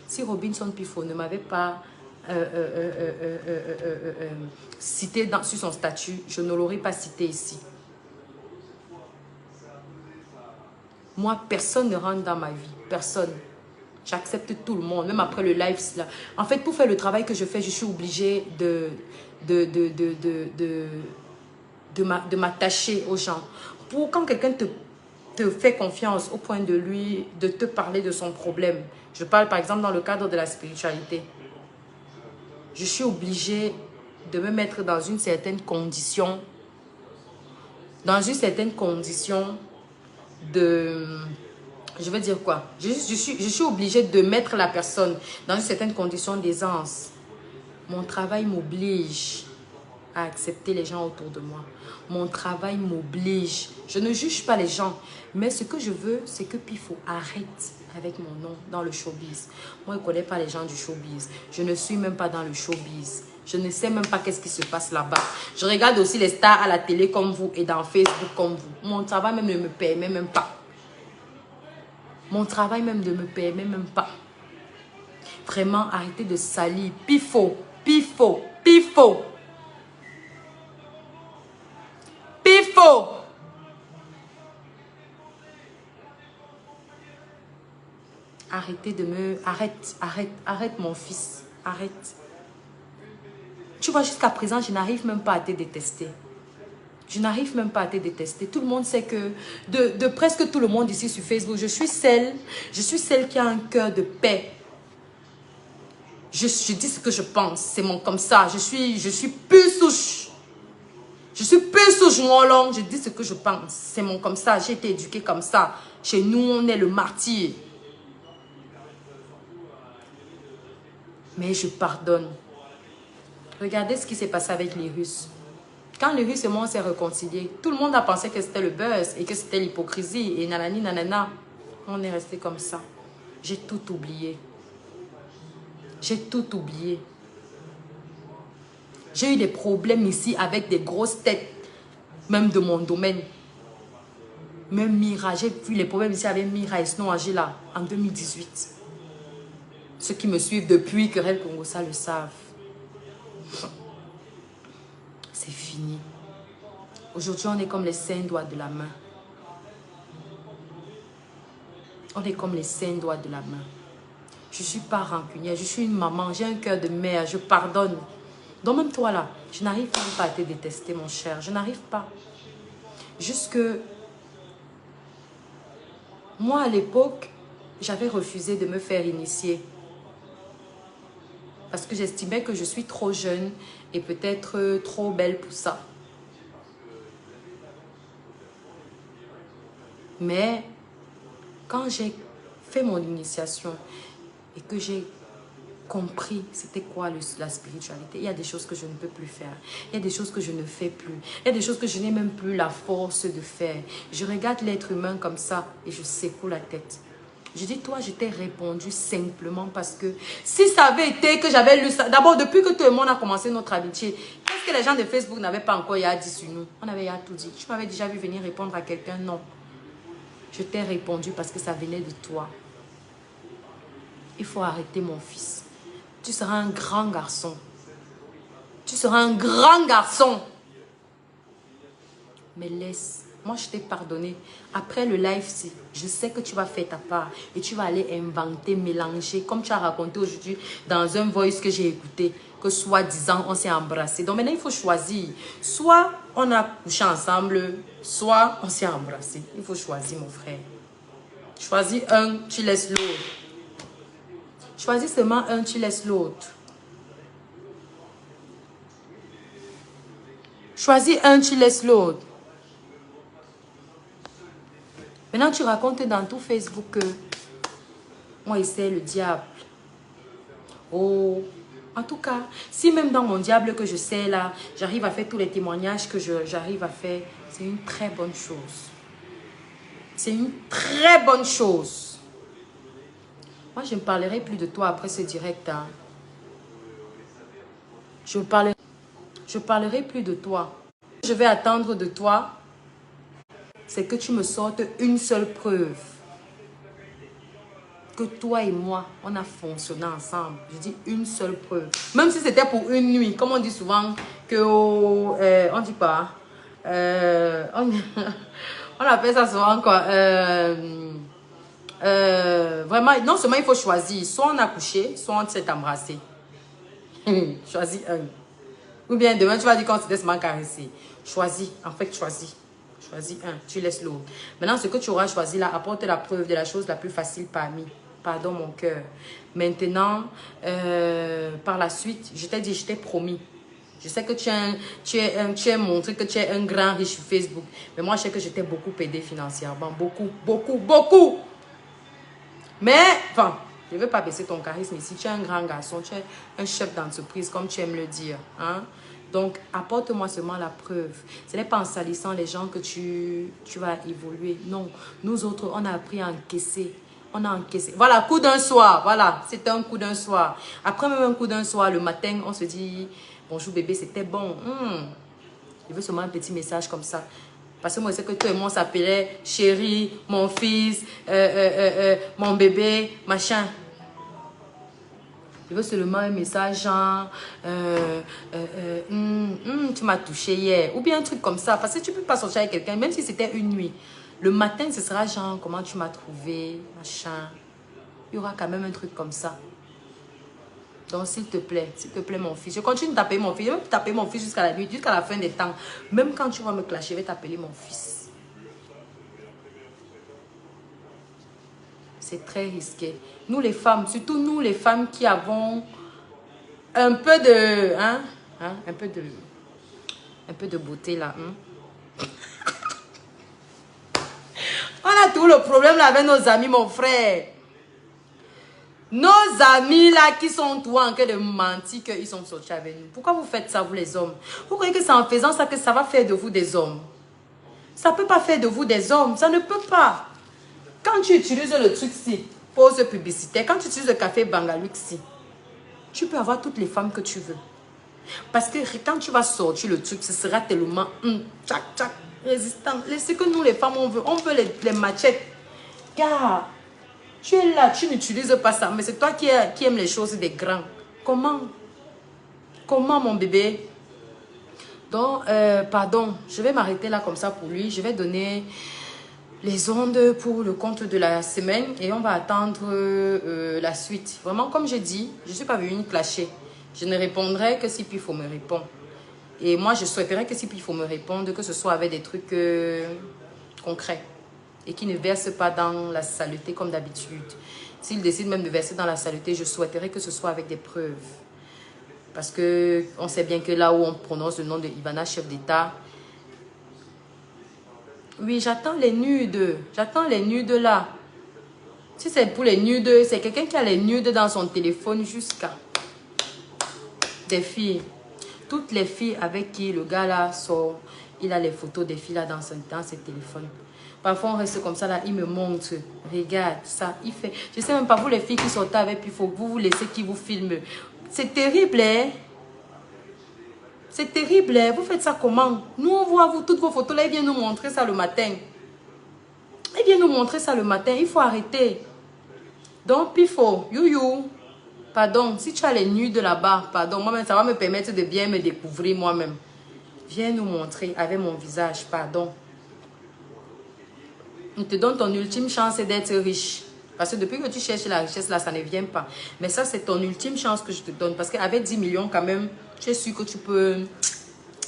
Si Robinson Pifo ne m'avait pas cité sur son statut, je ne l'aurais pas cité ici. Moi, personne ne rentre dans ma vie. Personne. J'accepte tout le monde, même après le live. Là. En fait, pour faire le travail que je fais, je suis obligée de m'attacher aux gens. Pour quand quelqu'un te fait confiance au point de te parler de son problème. Je parle par exemple dans le cadre de la spiritualité. Je suis obligée de me mettre dans une certaine condition. Dans une certaine condition de... Je veux dire quoi? Je suis obligée de mettre la personne dans une certaine condition d'aisance. Mon travail m'oblige à accepter les gens autour de moi. Mon travail m'oblige. Je ne juge pas les gens. Mais ce que je veux, c'est que Pifo arrête avec mon nom dans le showbiz. Moi, je ne connais pas les gens du showbiz. Je ne suis même pas dans le showbiz. Je ne sais même pas qu'est-ce qui se passe là-bas. Je regarde aussi les stars à la télé comme vous et dans Facebook comme vous. Mon travail même ne me permet même pas. Mon travail même ne me permet même pas. Vraiment, arrêtez de salir. Pifo, pifo, pifo. Pifo. Arrêtez de me... Arrête mon fils. Arrête. Tu vois, jusqu'à présent, je n'arrive même pas à te détester. Je n'arrive même pas à te détester. Tout le monde sait que, de presque tout le monde ici sur Facebook, je suis celle qui a un cœur de paix. Je dis ce que je pense. C'est comme ça. Je suis pure souche. Je suis pure souche Ngolong. Je dis ce que je pense. C'est comme ça. J'ai été éduquée comme ça. Chez nous, on est le martyr. Mais je pardonne. Regardez ce qui s'est passé avec les Russes. Quand les Russes et moi on s'est réconciliés, tout le monde a pensé que c'était le buzz et que c'était l'hypocrisie et nanani nanana. On est resté comme ça. J'ai tout oublié. J'ai tout oublié. J'ai eu des problèmes ici avec des grosses têtes, même de mon domaine. Même Mira, j'ai vu les problèmes ici avec Mira et Snow Angela en 2018. Ceux qui me suivent depuis Querelle Congossa le savent. C'est fini. Aujourd'hui, on est comme les 5 doigts de la main. On est comme les 5 doigts de la main. Je ne suis pas rancunière. Je suis une maman. J'ai un cœur de mère. Je pardonne. Donc même toi là, je n'arrive même pas à te détester, mon cher. Je n'arrive pas. Juste que moi, à l'époque, j'avais refusé de me faire initier. Parce que j'estimais que je suis trop jeune et peut-être trop belle pour ça. Mais quand j'ai fait mon initiation et que j'ai compris c'était quoi la spiritualité, il y a des choses que je ne peux plus faire. Il y a des choses que je ne fais plus. Il y a des choses que je n'ai même plus la force de faire. Je regarde l'être humain comme ça et je secoue la tête. Je dis, toi, je t'ai répondu simplement parce que si ça avait été que j'avais lu ça, d'abord, depuis que tout le monde a commencé notre amitié, qu'est-ce que les gens de Facebook n'avaient pas encore dit sur nous? On avait tout dit. Tu m'avais déjà vu venir répondre à quelqu'un? Non. Je t'ai répondu parce que ça venait de toi. Il faut arrêter, mon fils. Tu seras un grand garçon. Tu seras un grand garçon. Mais laisse. Moi, je t'ai pardonné. Après le live, je sais que tu vas faire ta part. Et tu vas aller inventer, mélanger. Comme tu as raconté aujourd'hui dans un voice que j'ai écouté. Que soi-disant, on s'est embrassé. Donc maintenant, il faut choisir. Soit on a couché ensemble, soit on s'est embrassé. Il faut choisir, mon frère. Choisis un, tu laisses l'autre. Choisis seulement un, tu laisses l'autre. Choisis un, tu laisses l'autre. Maintenant, tu racontes dans tout Facebook que moi, c'est le diable. Oh, en tout cas, si même dans mon diable que je sais là, j'arrive à faire tous les témoignages que j'arrive à faire, c'est une très bonne chose. C'est une très bonne chose. Moi, je ne parlerai plus de toi après ce direct. Hein. Je parlerai plus de toi. Je vais attendre de toi, c'est que tu me sortes une seule preuve. Que toi et moi, on a fonctionné ensemble. Je dis une seule preuve. Même si c'était pour une nuit. Comme on dit souvent que... on dit pas. On appelle ça souvent quoi. Vraiment, non seulement il faut choisir. Soit on a couché, soit on s'est embrassé. Choisis un. Ou bien demain, tu vas dire qu'on s'était seulement caressé. Choisis. En fait, choisis. Choisis un. Tu laisses l'autre. Maintenant, ce que tu auras choisi là, apporte la preuve de la chose la plus facile parmi. Pardon, mon cœur. Maintenant, par la suite, je t'ai dit, je t'ai promis. Je sais que tu as montré que tu es un grand riche sur Facebook. Mais moi, je sais que je t'ai beaucoup aidé financièrement. Beaucoup, beaucoup, beaucoup. Mais, enfin, je ne veux pas baisser ton charisme ici. Tu es un grand garçon. Tu es un chef d'entreprise, comme tu aimes le dire. Hein? Donc, apporte-moi seulement la preuve. Ce n'est pas en salissant les gens que tu vas évoluer. Non, nous autres, on a appris à encaisser. On a encaissé. Voilà, coup d'un soir. Voilà, c'était un coup d'un soir. Après même un coup d'un soir, le matin, on se dit... Bonjour bébé, c'était bon. Je veux seulement un petit message comme ça. Parce que moi, c'est que tout le monde s'appelait chéri, mon fils, mon bébé, machin. Je veux seulement un message genre, tu m'as touché hier. Ou bien un truc comme ça. Parce que tu ne peux pas sortir avec quelqu'un, même si c'était une nuit. Le matin, ce sera genre, comment tu m'as trouvé, machin. Il y aura quand même un truc comme ça. Donc, s'il te plaît, mon fils. Je continue de t'appeler mon fils. Je vais t'appeler mon fils jusqu'à la nuit, jusqu'à la fin des temps. Même quand tu vas me clasher, je vais t'appeler mon fils. C'est très risqué. Nous les femmes, surtout nous les femmes qui avons un peu de... un peu de beauté là. On a tout le problème là avec nos amis, mon frère. Nos amis là qui sont tout en train de mentir qu'ils sont sortis avec nous. Pourquoi vous faites ça, vous les hommes? Vous croyez que c'est en faisant ça que ça va faire de vous des hommes? Ça ne peut pas faire de vous des hommes. Ça ne peut pas. Quand tu utilises le truc-ci, pause publicitaire, quand tu utilises le café Bangalux-ci, tu peux avoir toutes les femmes que tu veux. Parce que quand tu vas sortir le truc, ce sera tellement tchac, tchac, résistant. C'est que nous les femmes, on veut les machettes. Car tu es là, tu n'utilises pas ça, mais c'est toi qui aimes les choses des grands. Comment? Comment, mon bébé? Donc, pardon, je vais m'arrêter là comme ça pour lui. Je vais donner les ondes pour le compte de la semaine et on va attendre la suite. Vraiment, comme j'ai dit, je ne suis pas venue clasher. Je ne répondrai que si il faut me répondre. Et moi, je souhaiterais que si il faut me répondre, que ce soit avec des trucs concrets et qui ne versent pas dans la saleté comme d'habitude. S'il décide même de verser dans la saleté, je souhaiterais que ce soit avec des preuves. Parce qu'on sait bien que là où on prononce le nom de Ivana, chef d'État, oui, j'attends les nudes. J'attends les nudes là. Si c'est pour les nudes, c'est quelqu'un qui a les nudes dans son téléphone jusqu'à des filles. Toutes les filles avec qui le gars là sort, il a les photos des filles là dans ses téléphones. Parfois on reste comme ça là, il me montre. Regarde ça, il fait. Je sais même pas, vous les filles qui sortez avec, puis vous laissez qui vous filme. C'est terrible, hein? C'est terrible, hein? Vous faites ça comment? Nous, on voit vous, toutes vos photos là, il vient nous montrer ça le matin. Il vient nous montrer ça le matin, il faut arrêter. Donc, il faut, pardon, si tu as les nudes de là-bas, pardon, moi-même, ça va me permettre de bien me découvrir moi-même. Viens nous montrer avec mon visage, pardon. On te donne ton ultime chance d'être riche. Parce que depuis que tu cherches la richesse, là, ça ne vient pas. Mais ça, c'est ton ultime chance que je te donne. Parce qu'avec 10 millions, quand même, tu es sûr que tu peux...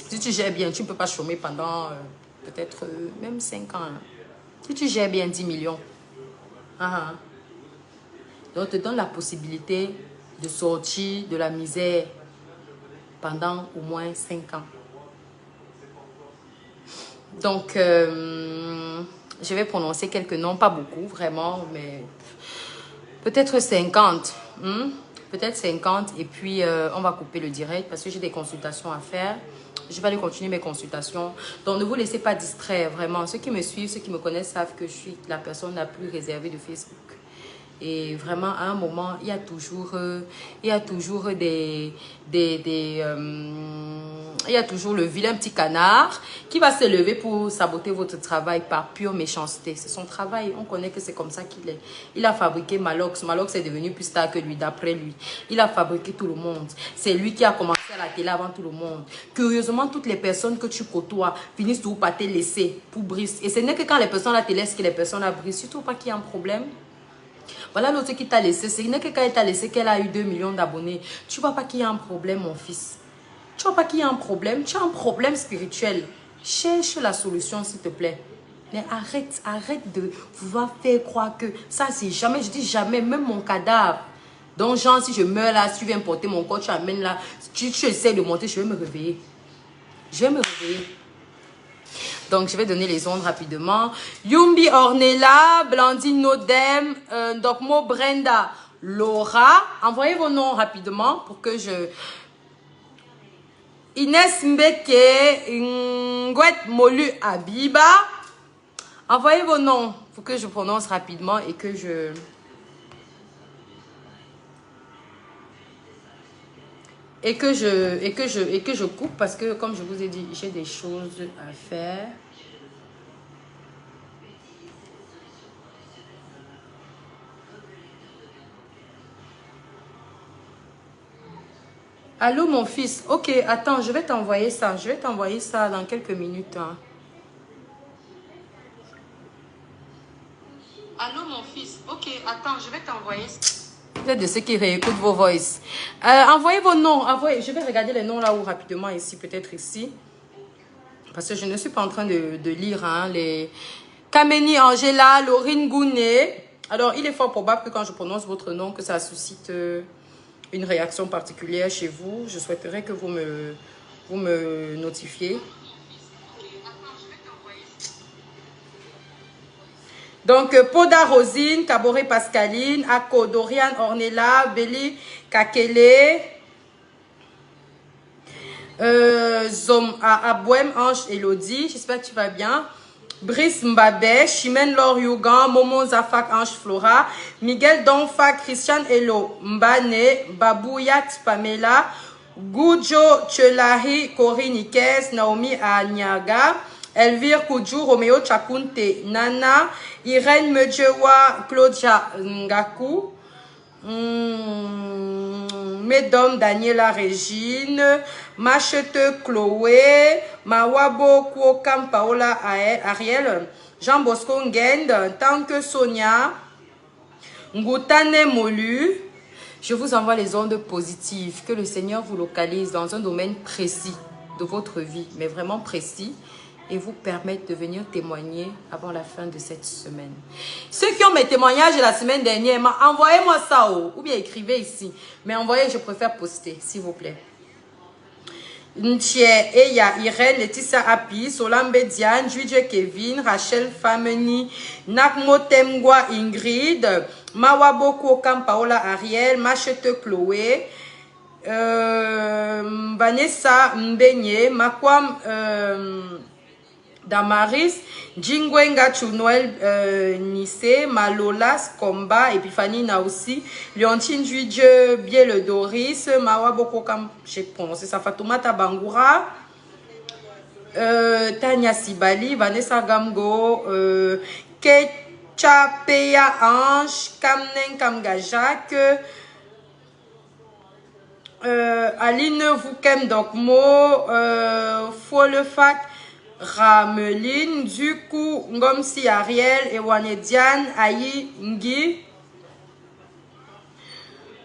Si tu gères bien, tu ne peux pas chômer pendant peut-être même 5 ans. Hein. Si tu gères bien 10 millions. Donc, on te donne la possibilité de sortir de la misère pendant au moins 5 ans. Donc, je vais prononcer quelques noms, pas beaucoup, vraiment, mais peut-être 50. Peut-être 50 et puis on va couper le direct parce que j'ai des consultations à faire. Je vais aller continuer mes consultations. Donc, ne vous laissez pas distraire, vraiment. Ceux qui me suivent, ceux qui me connaissent savent que je suis la personne la plus réservée de Facebook. Et vraiment, à un moment, il y a toujours il y a toujours le vilain petit canard qui va se lever pour saboter votre travail par pure méchanceté. C'est son travail. On connaît que c'est comme ça qu'il est. Il a fabriqué Malox. Malox est devenu plus star que lui, d'après lui. Il a fabriqué tout le monde. C'est lui qui a commencé à la télé avant tout le monde. Curieusement, toutes les personnes que tu côtoies finissent toujours par te laisser pour brise. Et ce n'est que quand les personnes te laissent que les personnes la brisent. Surtout pas qu'il y a un problème. Voilà l'autre qui t'a laissé. Ce n'est que quand elle t'a laissé qu'elle a eu 2 millions d'abonnés. Tu vois pas qu'il y a un problème, mon fils. Tu vois pas qu'il y a un problème. Tu as un problème spirituel. Cherche la solution, s'il te plaît. Mais arrête de vouloir faire croire que ça, c'est jamais. Je dis jamais, même mon cadavre. Donc, genre, si je meurs là, si tu viens porter mon corps, tu amènes là, tu essaies de monter, je vais me réveiller. Je vais me réveiller. Donc, je vais donner les ondes rapidement. Yumbi Ornella, Blandine Nodem, Dokmo Brenda, Laura. Envoyez vos noms rapidement pour que je... Inès Mbeke, Ngwet Molu Abiba. Envoyez vos noms pour que je prononce rapidement et que je... et que je coupe parce que, comme je vous ai dit, j'ai des choses à faire. Allô, mon fils. Ok, attends, je vais t'envoyer ça. Je vais t'envoyer ça dans quelques minutes. Hein. Allô, mon fils. Ok, attends, je vais t'envoyer ça. Vous êtes de ceux qui réécoutent vos voices. Envoyez vos noms. Envoyez. Je vais regarder les noms là-haut rapidement ici, peut-être ici. Parce que je ne suis pas en train de lire hein, les... Kameni Angela, Laurine Gounet. Alors, il est fort probable que quand je prononce votre nom, que ça suscite une réaction particulière chez vous. Je souhaiterais que vous me notifiez. Donc, Poda Rosine, Caboret Pascaline, Ako, Dorian Ornella, Béli Kakele, Zom Abouem, Ange Elodie, j'espère que tu vas bien. Brice Mbabe, Chimène Laure Yugan, Momo Zafak Ange Flora, Miguel Donfa, Christian Elo Mbane, Babouyat Pamela, Gujo Chelahi, Corinne Ikes, Naomi Anyaga, Elvire Koudjou, Romeo Chakunte, Nana, Irène Medjewa, Claudia Ngaku, Mesdames Daniela Régine, Machete Chloé, Mawabo Kwokam Paola Ariel, Jean Bosco Ngend, Tanque Sonia, Ngoutane Molu. Je vous envoie les ondes positives. Que le Seigneur vous localise dans un domaine précis de votre vie, mais vraiment précis, et vous permettre de venir témoigner avant la fin de cette semaine. Ceux qui ont mes témoignages de la semaine dernière, envoyez-moi ça ou bien écrivez ici. Mais envoyez, je préfère poster, s'il vous plaît. Ntie, Eya, Irène, Laetitia Api, Solambe Diane, Jude Kevin, Rachel Fameni, Nakmo Temgwa Ingrid, Mawaboko Kampaola Ariel, Machete Chloé, Vanessa Mbenye, Makwam Damaris, Jingwenga Chunwel Nissé, Malolas Komba, Epiphanie Naoussi, Leontine Juidje, Biel Doris, Mawa Bokokam, j'ai prononcé ça, Fatoumata Bangoura, Tania Sibali, Vanessa Gamgo, Ketchapeya Ange, Kamnen Kamgajak, Aline Voukem Dokmo, Folefak, Rameline, Duku, Ngomsi Ariel, Ewane Diane, Ayi Ngi,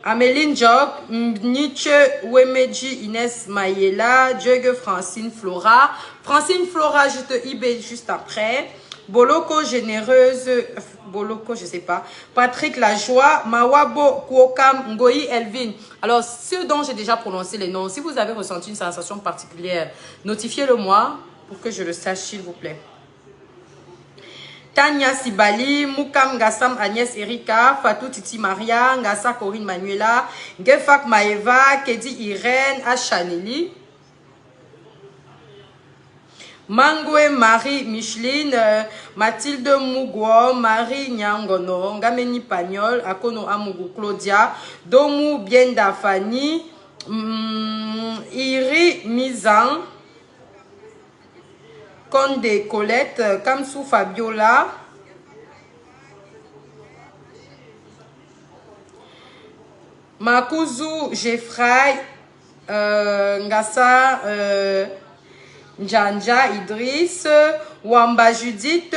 Améline Job, Nietzsche, Wemeji, Inès Mayela, Dieu Francine Flora. Francine Flora, je te IB juste après. Boloko Généreuse, Boloko, je sais pas. Patrick Lajoie, Mawabo Kwokam, Ngoyi Elvin. Alors, ceux dont j'ai déjà prononcé les noms, si vous avez ressenti une sensation particulière, notifiez-le moi pour que je le sache, s'il vous plaît. Tania Sibali, Moukam Gassam Agnès Erika, Fatou Titi Maria, Ngassa Corinne Manuela, Gefak Maeva, Kedi Irène, Achaneli, Mangwe Marie Micheline, Mathilde Mugwo, Marie Nyangono, Ngameni Pagnol, Akono Amugu Claudia, Domu Bienda Fanny, Iri Mizan, Conde Colette, Kamsou Fabiola, Makuzu Jeffrey, Ngassa Njanja Idriss, Wamba Judith,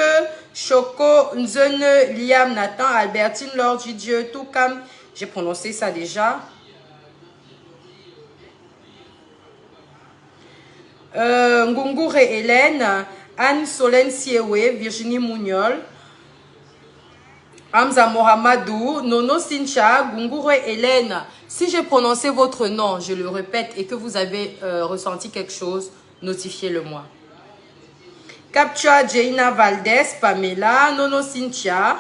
Choco Nzene Liam Nathan, Albertine Lord Dieu, tout comme j'ai prononcé ça déjà. Ngungure Hélène, Anne Solène Siewe, Virginie Mougnol, Hamza Mohamedou, Nono Sincha, Ngungure Hélène. Si j'ai prononcé votre nom, je le répète, et que vous avez ressenti quelque chose, notifiez-le moi. Captua Jaina Valdez, Pamela, Nono Cynthia,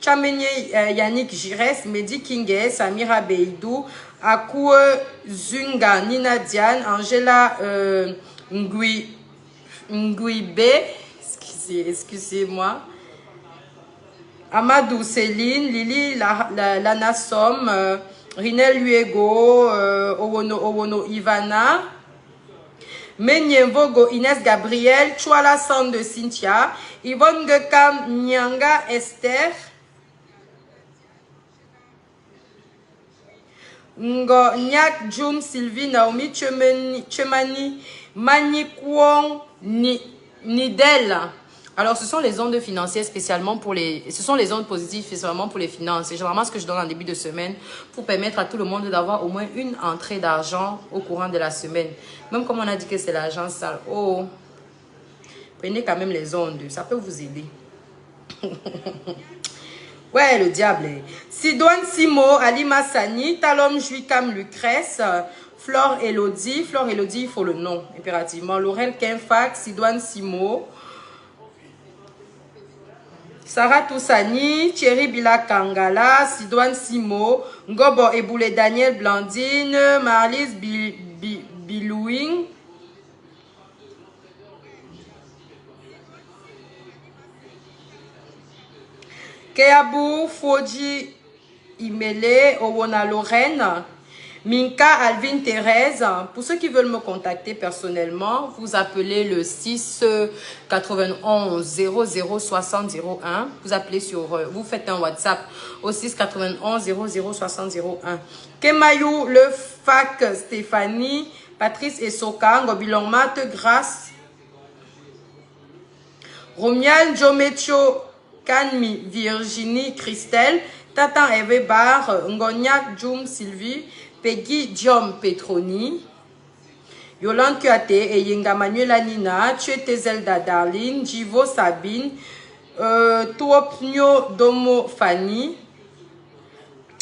Chamenye Yannick Gires, Mehdi Kingue, Samira Beidou, Akou Zunga, Nina Diane, Angela Nguibe, excusez-moi, Amadou Céline, Lily Lana Somme, Rinel Luego, Owono Ivana, Menyenvogo Inès Gabriel, Chouala Sand de Cynthia, Yvonne Gekam Nyanga Esther, Ngo Nyak Jum Sylvie Naomi Chemani Manikwong Nidel. Alors, ce sont les ondes financières spécialement pour les... Ce sont les ondes positives spécialement pour les finances. C'est généralement ce que je donne en début de semaine pour permettre à tout le monde d'avoir au moins une entrée d'argent au courant de la semaine. Même comme on a dit que c'est l'argent sale. Oh, prenez quand même les ondes. Ça peut vous aider. Ouais, le diable. Sidoine Simo, Alima Sani, Talom Juikam Lucrèce, Flore Elodie. Flore Elodie, il faut le nom, impérativement. Laurel Kenfak, Sidoine Simo, Sarah Toussani, Thierry Bila Kangala, Sidoine Simo, Ngobo Eboule Daniel Blandine, Marlise Bilouing, Keabou Foji Imele, Owona Lorraine, Minka Alvin Thérèse. Pour ceux qui veulent me contacter personnellement, vous appelez le 6 91 00 60 01. Vous appelez sur, vous faites un WhatsApp au 6 91 00 60 01. Kemayou Le Fac Stéphanie, Patrice Essoka, Ngobilongmat Grâce, Romial Jomecho Kanmi Virginie Christelle, Tatan Eve Bar, Ngoniak Jum Sylvie, Peggy Diom Petroni, Yolande Kuate et Yenga Manuela Nina, Zelda Darlene, Jivo Sabine, Tuopnyo Domo Fanny.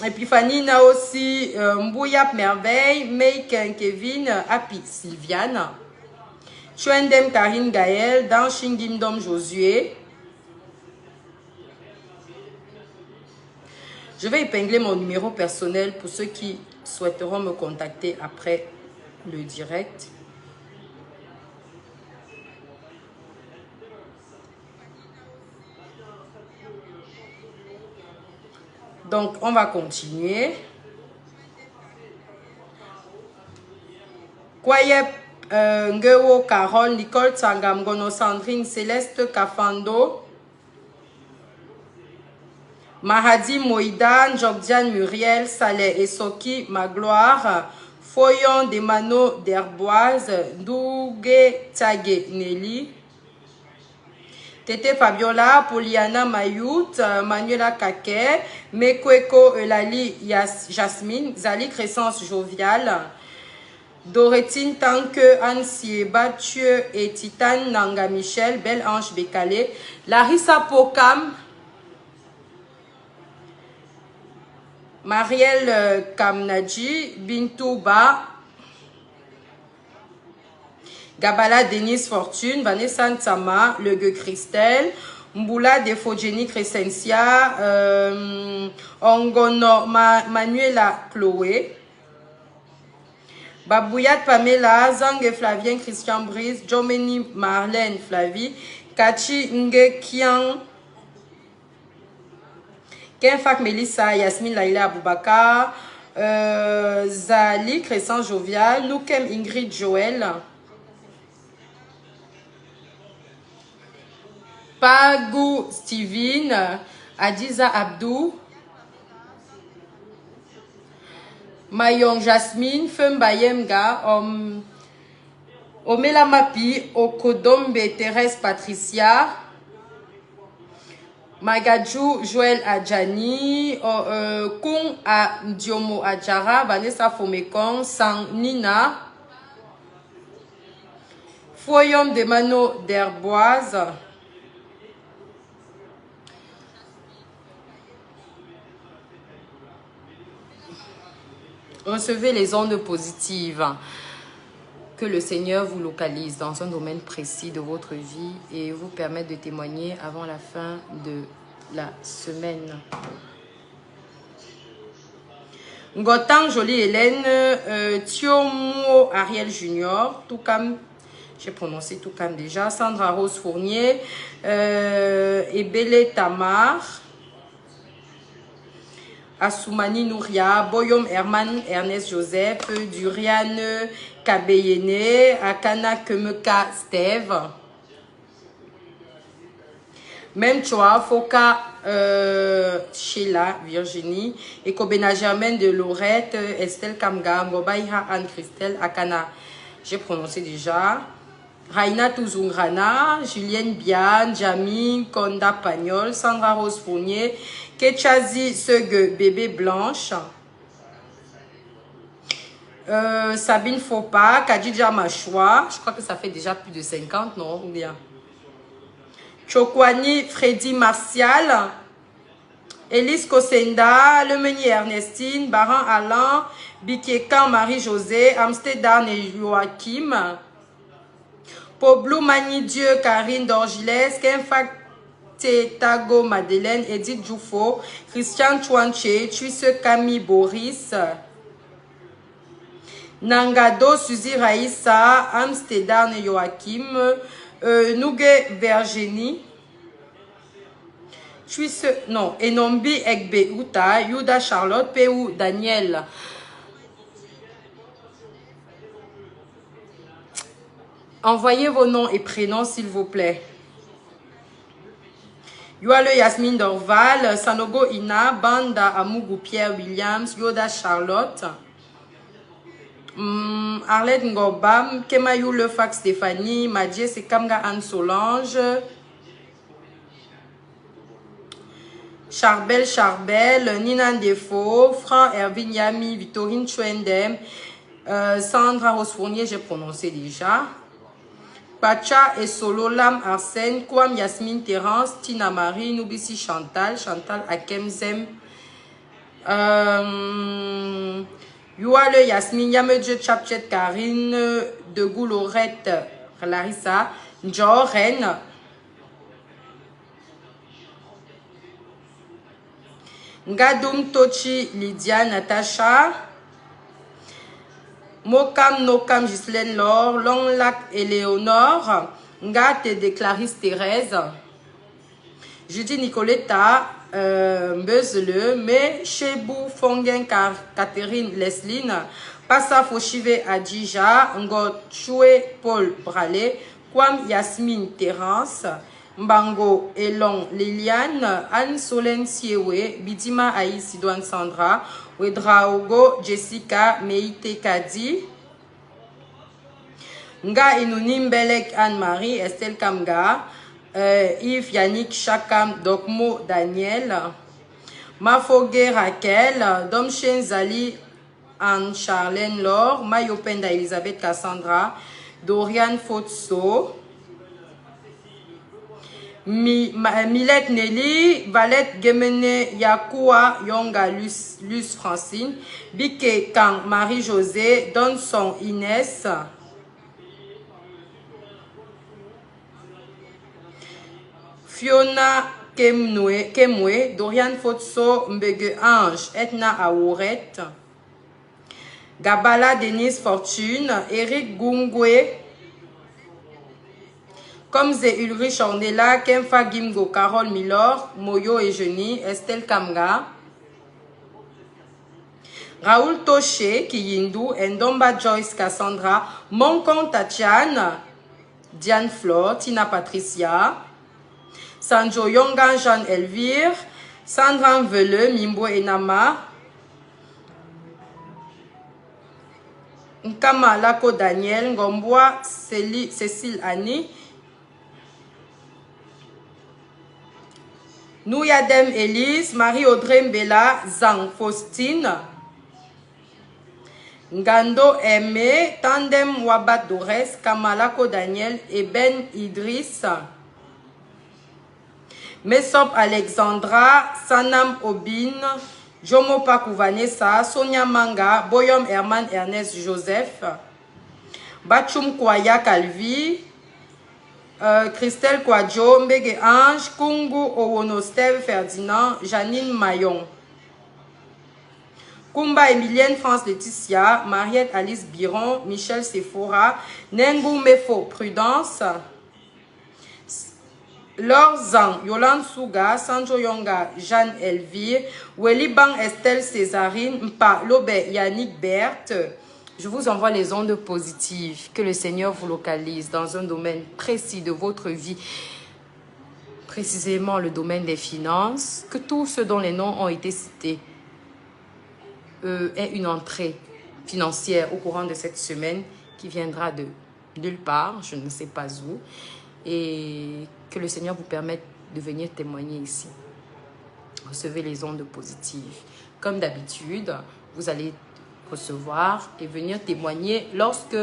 Et puis Fanny n'a aussi Mbouyap Merveille, Meiken Kevin, Happy Sylviane, Chuendem Karine Gaël, Dan Shingimdom Josué. Je vais épingler mon numéro personnel pour ceux qui souhaiteront me contacter après le direct. Donc, on va continuer. Kwayep Ngewo Carole, Nicole Tsangam, Gono Sandrine, Céleste Kafando, Mahadi Moïdan, Jobdian Muriel, Saleh Esoki, Magloire, Foyon Demano d'Herboise, Dougue Tagé Nelly, Tete Fabiola, Poliana Mayout, Manuela Kake, Mekweko Eulali Jasmine, Zali Crescence Jovial, Doretine Tanke, Anne Sieba, Thieu et Titane Nanga Michel, Belle Ange Bekale, Larissa Pokam, Marielle Kamnadji, Bintouba, Gabala Denise Fortune, Vanessa Nsama, Le Gueux Christelle, Mboula Defogeni Crescencia, Ongono Manuela Chloé, Babouyat Pamela, Zang Flavien Christian Brice, Jomeni Marlène Flavie, Kachi Nge Kian, Kenfak Melissa, Yasmine Laila Aboubakar, Zali Crescent Jovial, Noukem Ingrid Joël, Pagou Steven, Adiza Abdou, Mayong Jasmine, Fembayemga, Omela Mapi, Okodombe Thérèse Patricia, Magadjou Joël Adjani, Kung A Diomo Adjara, Vanessa Fomekong, Sang Nina, Foyom de Mano d'Herboise, recevez les ondes positives. Que le Seigneur vous localise dans un domaine précis de votre vie et vous permette de témoigner avant la fin de la semaine. Ngotang Jolie Hélène, Thiomo Ariel Junior, Toukam, j'ai prononcé Toukam déjà, Sandra Rose Fournier, Ebele Tamar, Assoumani Nouria, Boyom Herman Ernest Joseph, Durian Kabeyene, Akana Kemeka Steve, même Choa, Foka Sheila Virginie, Ekobena Germaine de Lorette, Estelle Kamga, Ngobaïha Anne-Christelle, Akana, j'ai prononcé déjà. Raina Touzungrana, Julienne Bian, Jamie, Konda Pagnol, Sandra Rose Fournier, Ketchazi Segue Bébé Blanche, Sabine Fopa, Kadidja Machoua, je crois que ça fait déjà plus de 50, non? Ou bien Chokwani Freddy Martial, Elise Kosenda, Lemeni Ernestine, Baran Alain, Bikekan Marie-José, Amsterdam et Joachim, Poblo Mani-Dieu, Karine Dorgiles, Kenfak Tago Madeleine, Edith Djoufo, Christian Chouanche, Tuisse Camille Boris, Nangado Suzy Raïssa, Amsterdam et Joachim, Nougue Virginie, Tuisse, non, Enombi Egbe Uta, Yuda Charlotte, Peu Daniel. Envoyez vos noms et prénoms, s'il vous plaît. Yoale Yasmine Dorval, Sanogo Ina, Banda Amougou Pierre Williams, Yoda Charlotte, Arlette Ngobam, Kemayou Lefac Stéphanie, Madje Sekamga Anne Solange, Charbel, Nina Ndefo, Fran Ervin Yami, Victorine Chouendem, Sandra Rosfournier, j'ai prononcé déjà. Pacha et Solo Lam Arsène, Kwam Yasmine Terence, Tina Marie, Noubissi Chantal, Chantal Akemzem, Youale Yasmine, Yamedje Chapchet Karine, De Goulorette Larissa, Njoren, Ngadoum Tochi Lydia Natacha, Mokam Nokam Ghislaine Laure, Longlac Éléonore, Ngate de Clarisse Thérèse, Judy Nicoletta, Mbezele, Me Chebou Fongen Catherine Lesline, Passa Foshive Adija, Ngotchoué Paul Bralé, Kwam Yasmine Terence, Mbango Elon Liliane, Anne Solène Siewe, Bidima Aïs Sidoine Sandra, Wedraogo Jessica Meite Kadi, Nga Inunim Belek Anne-Marie, Estelle Kamga, Yves Yannick Chakam Dokmo Daniel, Mafogue Raquel, Domchen Zali Anne Charlène Laure, Mayopenda Elisabeth Cassandra, Dorian Fotso, Milette Nelly, Valette Gemene Yakoua Yonga Luce Francine, Bike Kang Marie-José, Donson Inès, Fiona Kemwe, Dorian Fotso, Mbege Ange, Etna Aouret, Gabala Denise Fortune, Eric Gungwe, Komze Ulrich Ornella, Kemfa Gimgo, Carole Milor, Moyo et Geni, Estelle Kamga, Raoul Toché, Kiyindu, Ndomba Joyce Cassandra, Monkon Tatiane, Diane Flore, Tina Patricia, Sanjo Yongan Jeanne Elvire, Sandra Vele, Mimbo Enama, Nkama Lako Daniel, Ngomboa Cécile Annie, Nouyadem Elise, Marie-Audrey Mbela, Zang Faustine, Ngando Aimé, Tandem Wabat Dores, Kamalako Daniel et Ben Idriss, Mesop Alexandra, Sanam Obin, Jomo Pakou Vanessa, Sonia Manga, Boyom Herman Ernest Joseph, Bachum Kwaya Calvi, Christelle Kwadjo, Mbege Ange, Kungu Owono Steve Ferdinand, Janine Mayon, Kumba Emilienne France Laetitia, Mariette Alice Biron, Michel Sephora, Nengu Mefo Prudence, Lorzan, Yolande Souga, Sandro Yonga, Jeanne Elvire, Welibang Estelle Césarine, Mpa Lobé, Yannick Berthe. Je vous envoie les ondes positives. Que le Seigneur vous localise dans un domaine précis de votre vie. Précisément le domaine des finances. Que tous ceux dont les noms ont été cités aient une entrée financière au courant de cette semaine qui viendra de nulle part, je ne sais pas où. Et que le Seigneur vous permette de venir témoigner ici. Recevez les ondes positives. Comme d'habitude, vous allez recevoir et venir témoigner lorsque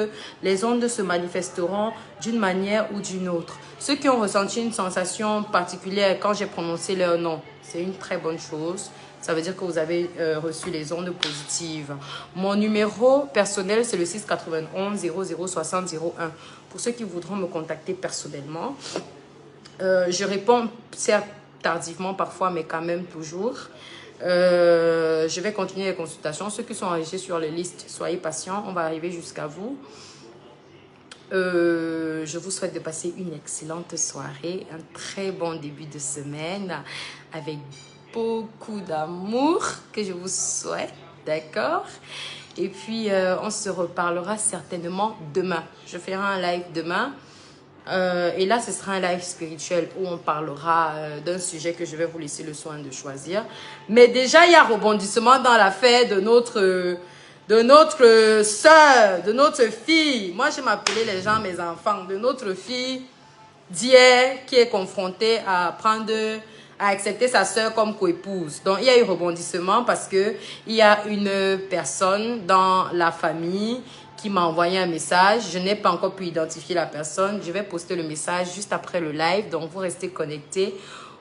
les ondes se manifesteront d'une manière ou d'une autre. Ceux qui ont ressenti une sensation particulière quand j'ai prononcé leur nom, c'est une très bonne chose. Ça veut dire que vous avez reçu les ondes positives. Mon numéro personnel, c'est le 691 0060 01. Pour ceux qui voudront me contacter personnellement, je réponds certes tardivement parfois, mais quand même toujours. Je vais continuer les consultations. Ceux qui sont enregistrés sur les listes, soyez patients. On va arriver jusqu'à vous. Je vous souhaite de passer une excellente soirée, un très bon début de semaine avec beaucoup d'amour que je vous souhaite, d'accord? Et puis, on se reparlera certainement demain. Je ferai un live demain. Et là, ce sera un live spirituel où on parlera d'un sujet que je vais vous laisser le soin de choisir. Mais déjà, il y a rebondissement dans l'affaire de notre soeur, de notre fille. Moi, je m'appelais les gens mes enfants. De notre fille d'hier qui est confrontée à accepter sa soeur comme coépouse. Donc, il y a eu rebondissement parce que il y a une personne dans la famille qui m'a envoyé un message. Je n'ai pas encore pu identifier la personne. Je vais poster le message juste après le live. Donc, vous restez connectés.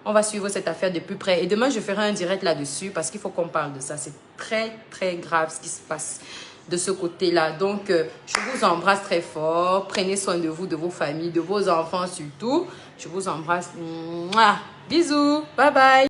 On va suivre cette affaire de plus près. Et demain, je ferai un direct là-dessus parce qu'il faut qu'on parle de ça. C'est très, très grave ce qui se passe de ce côté-là. Donc, je vous embrasse très fort. Prenez soin de vous, de vos familles, de vos enfants surtout. Je vous embrasse. Mouah. Bisous. Bye bye.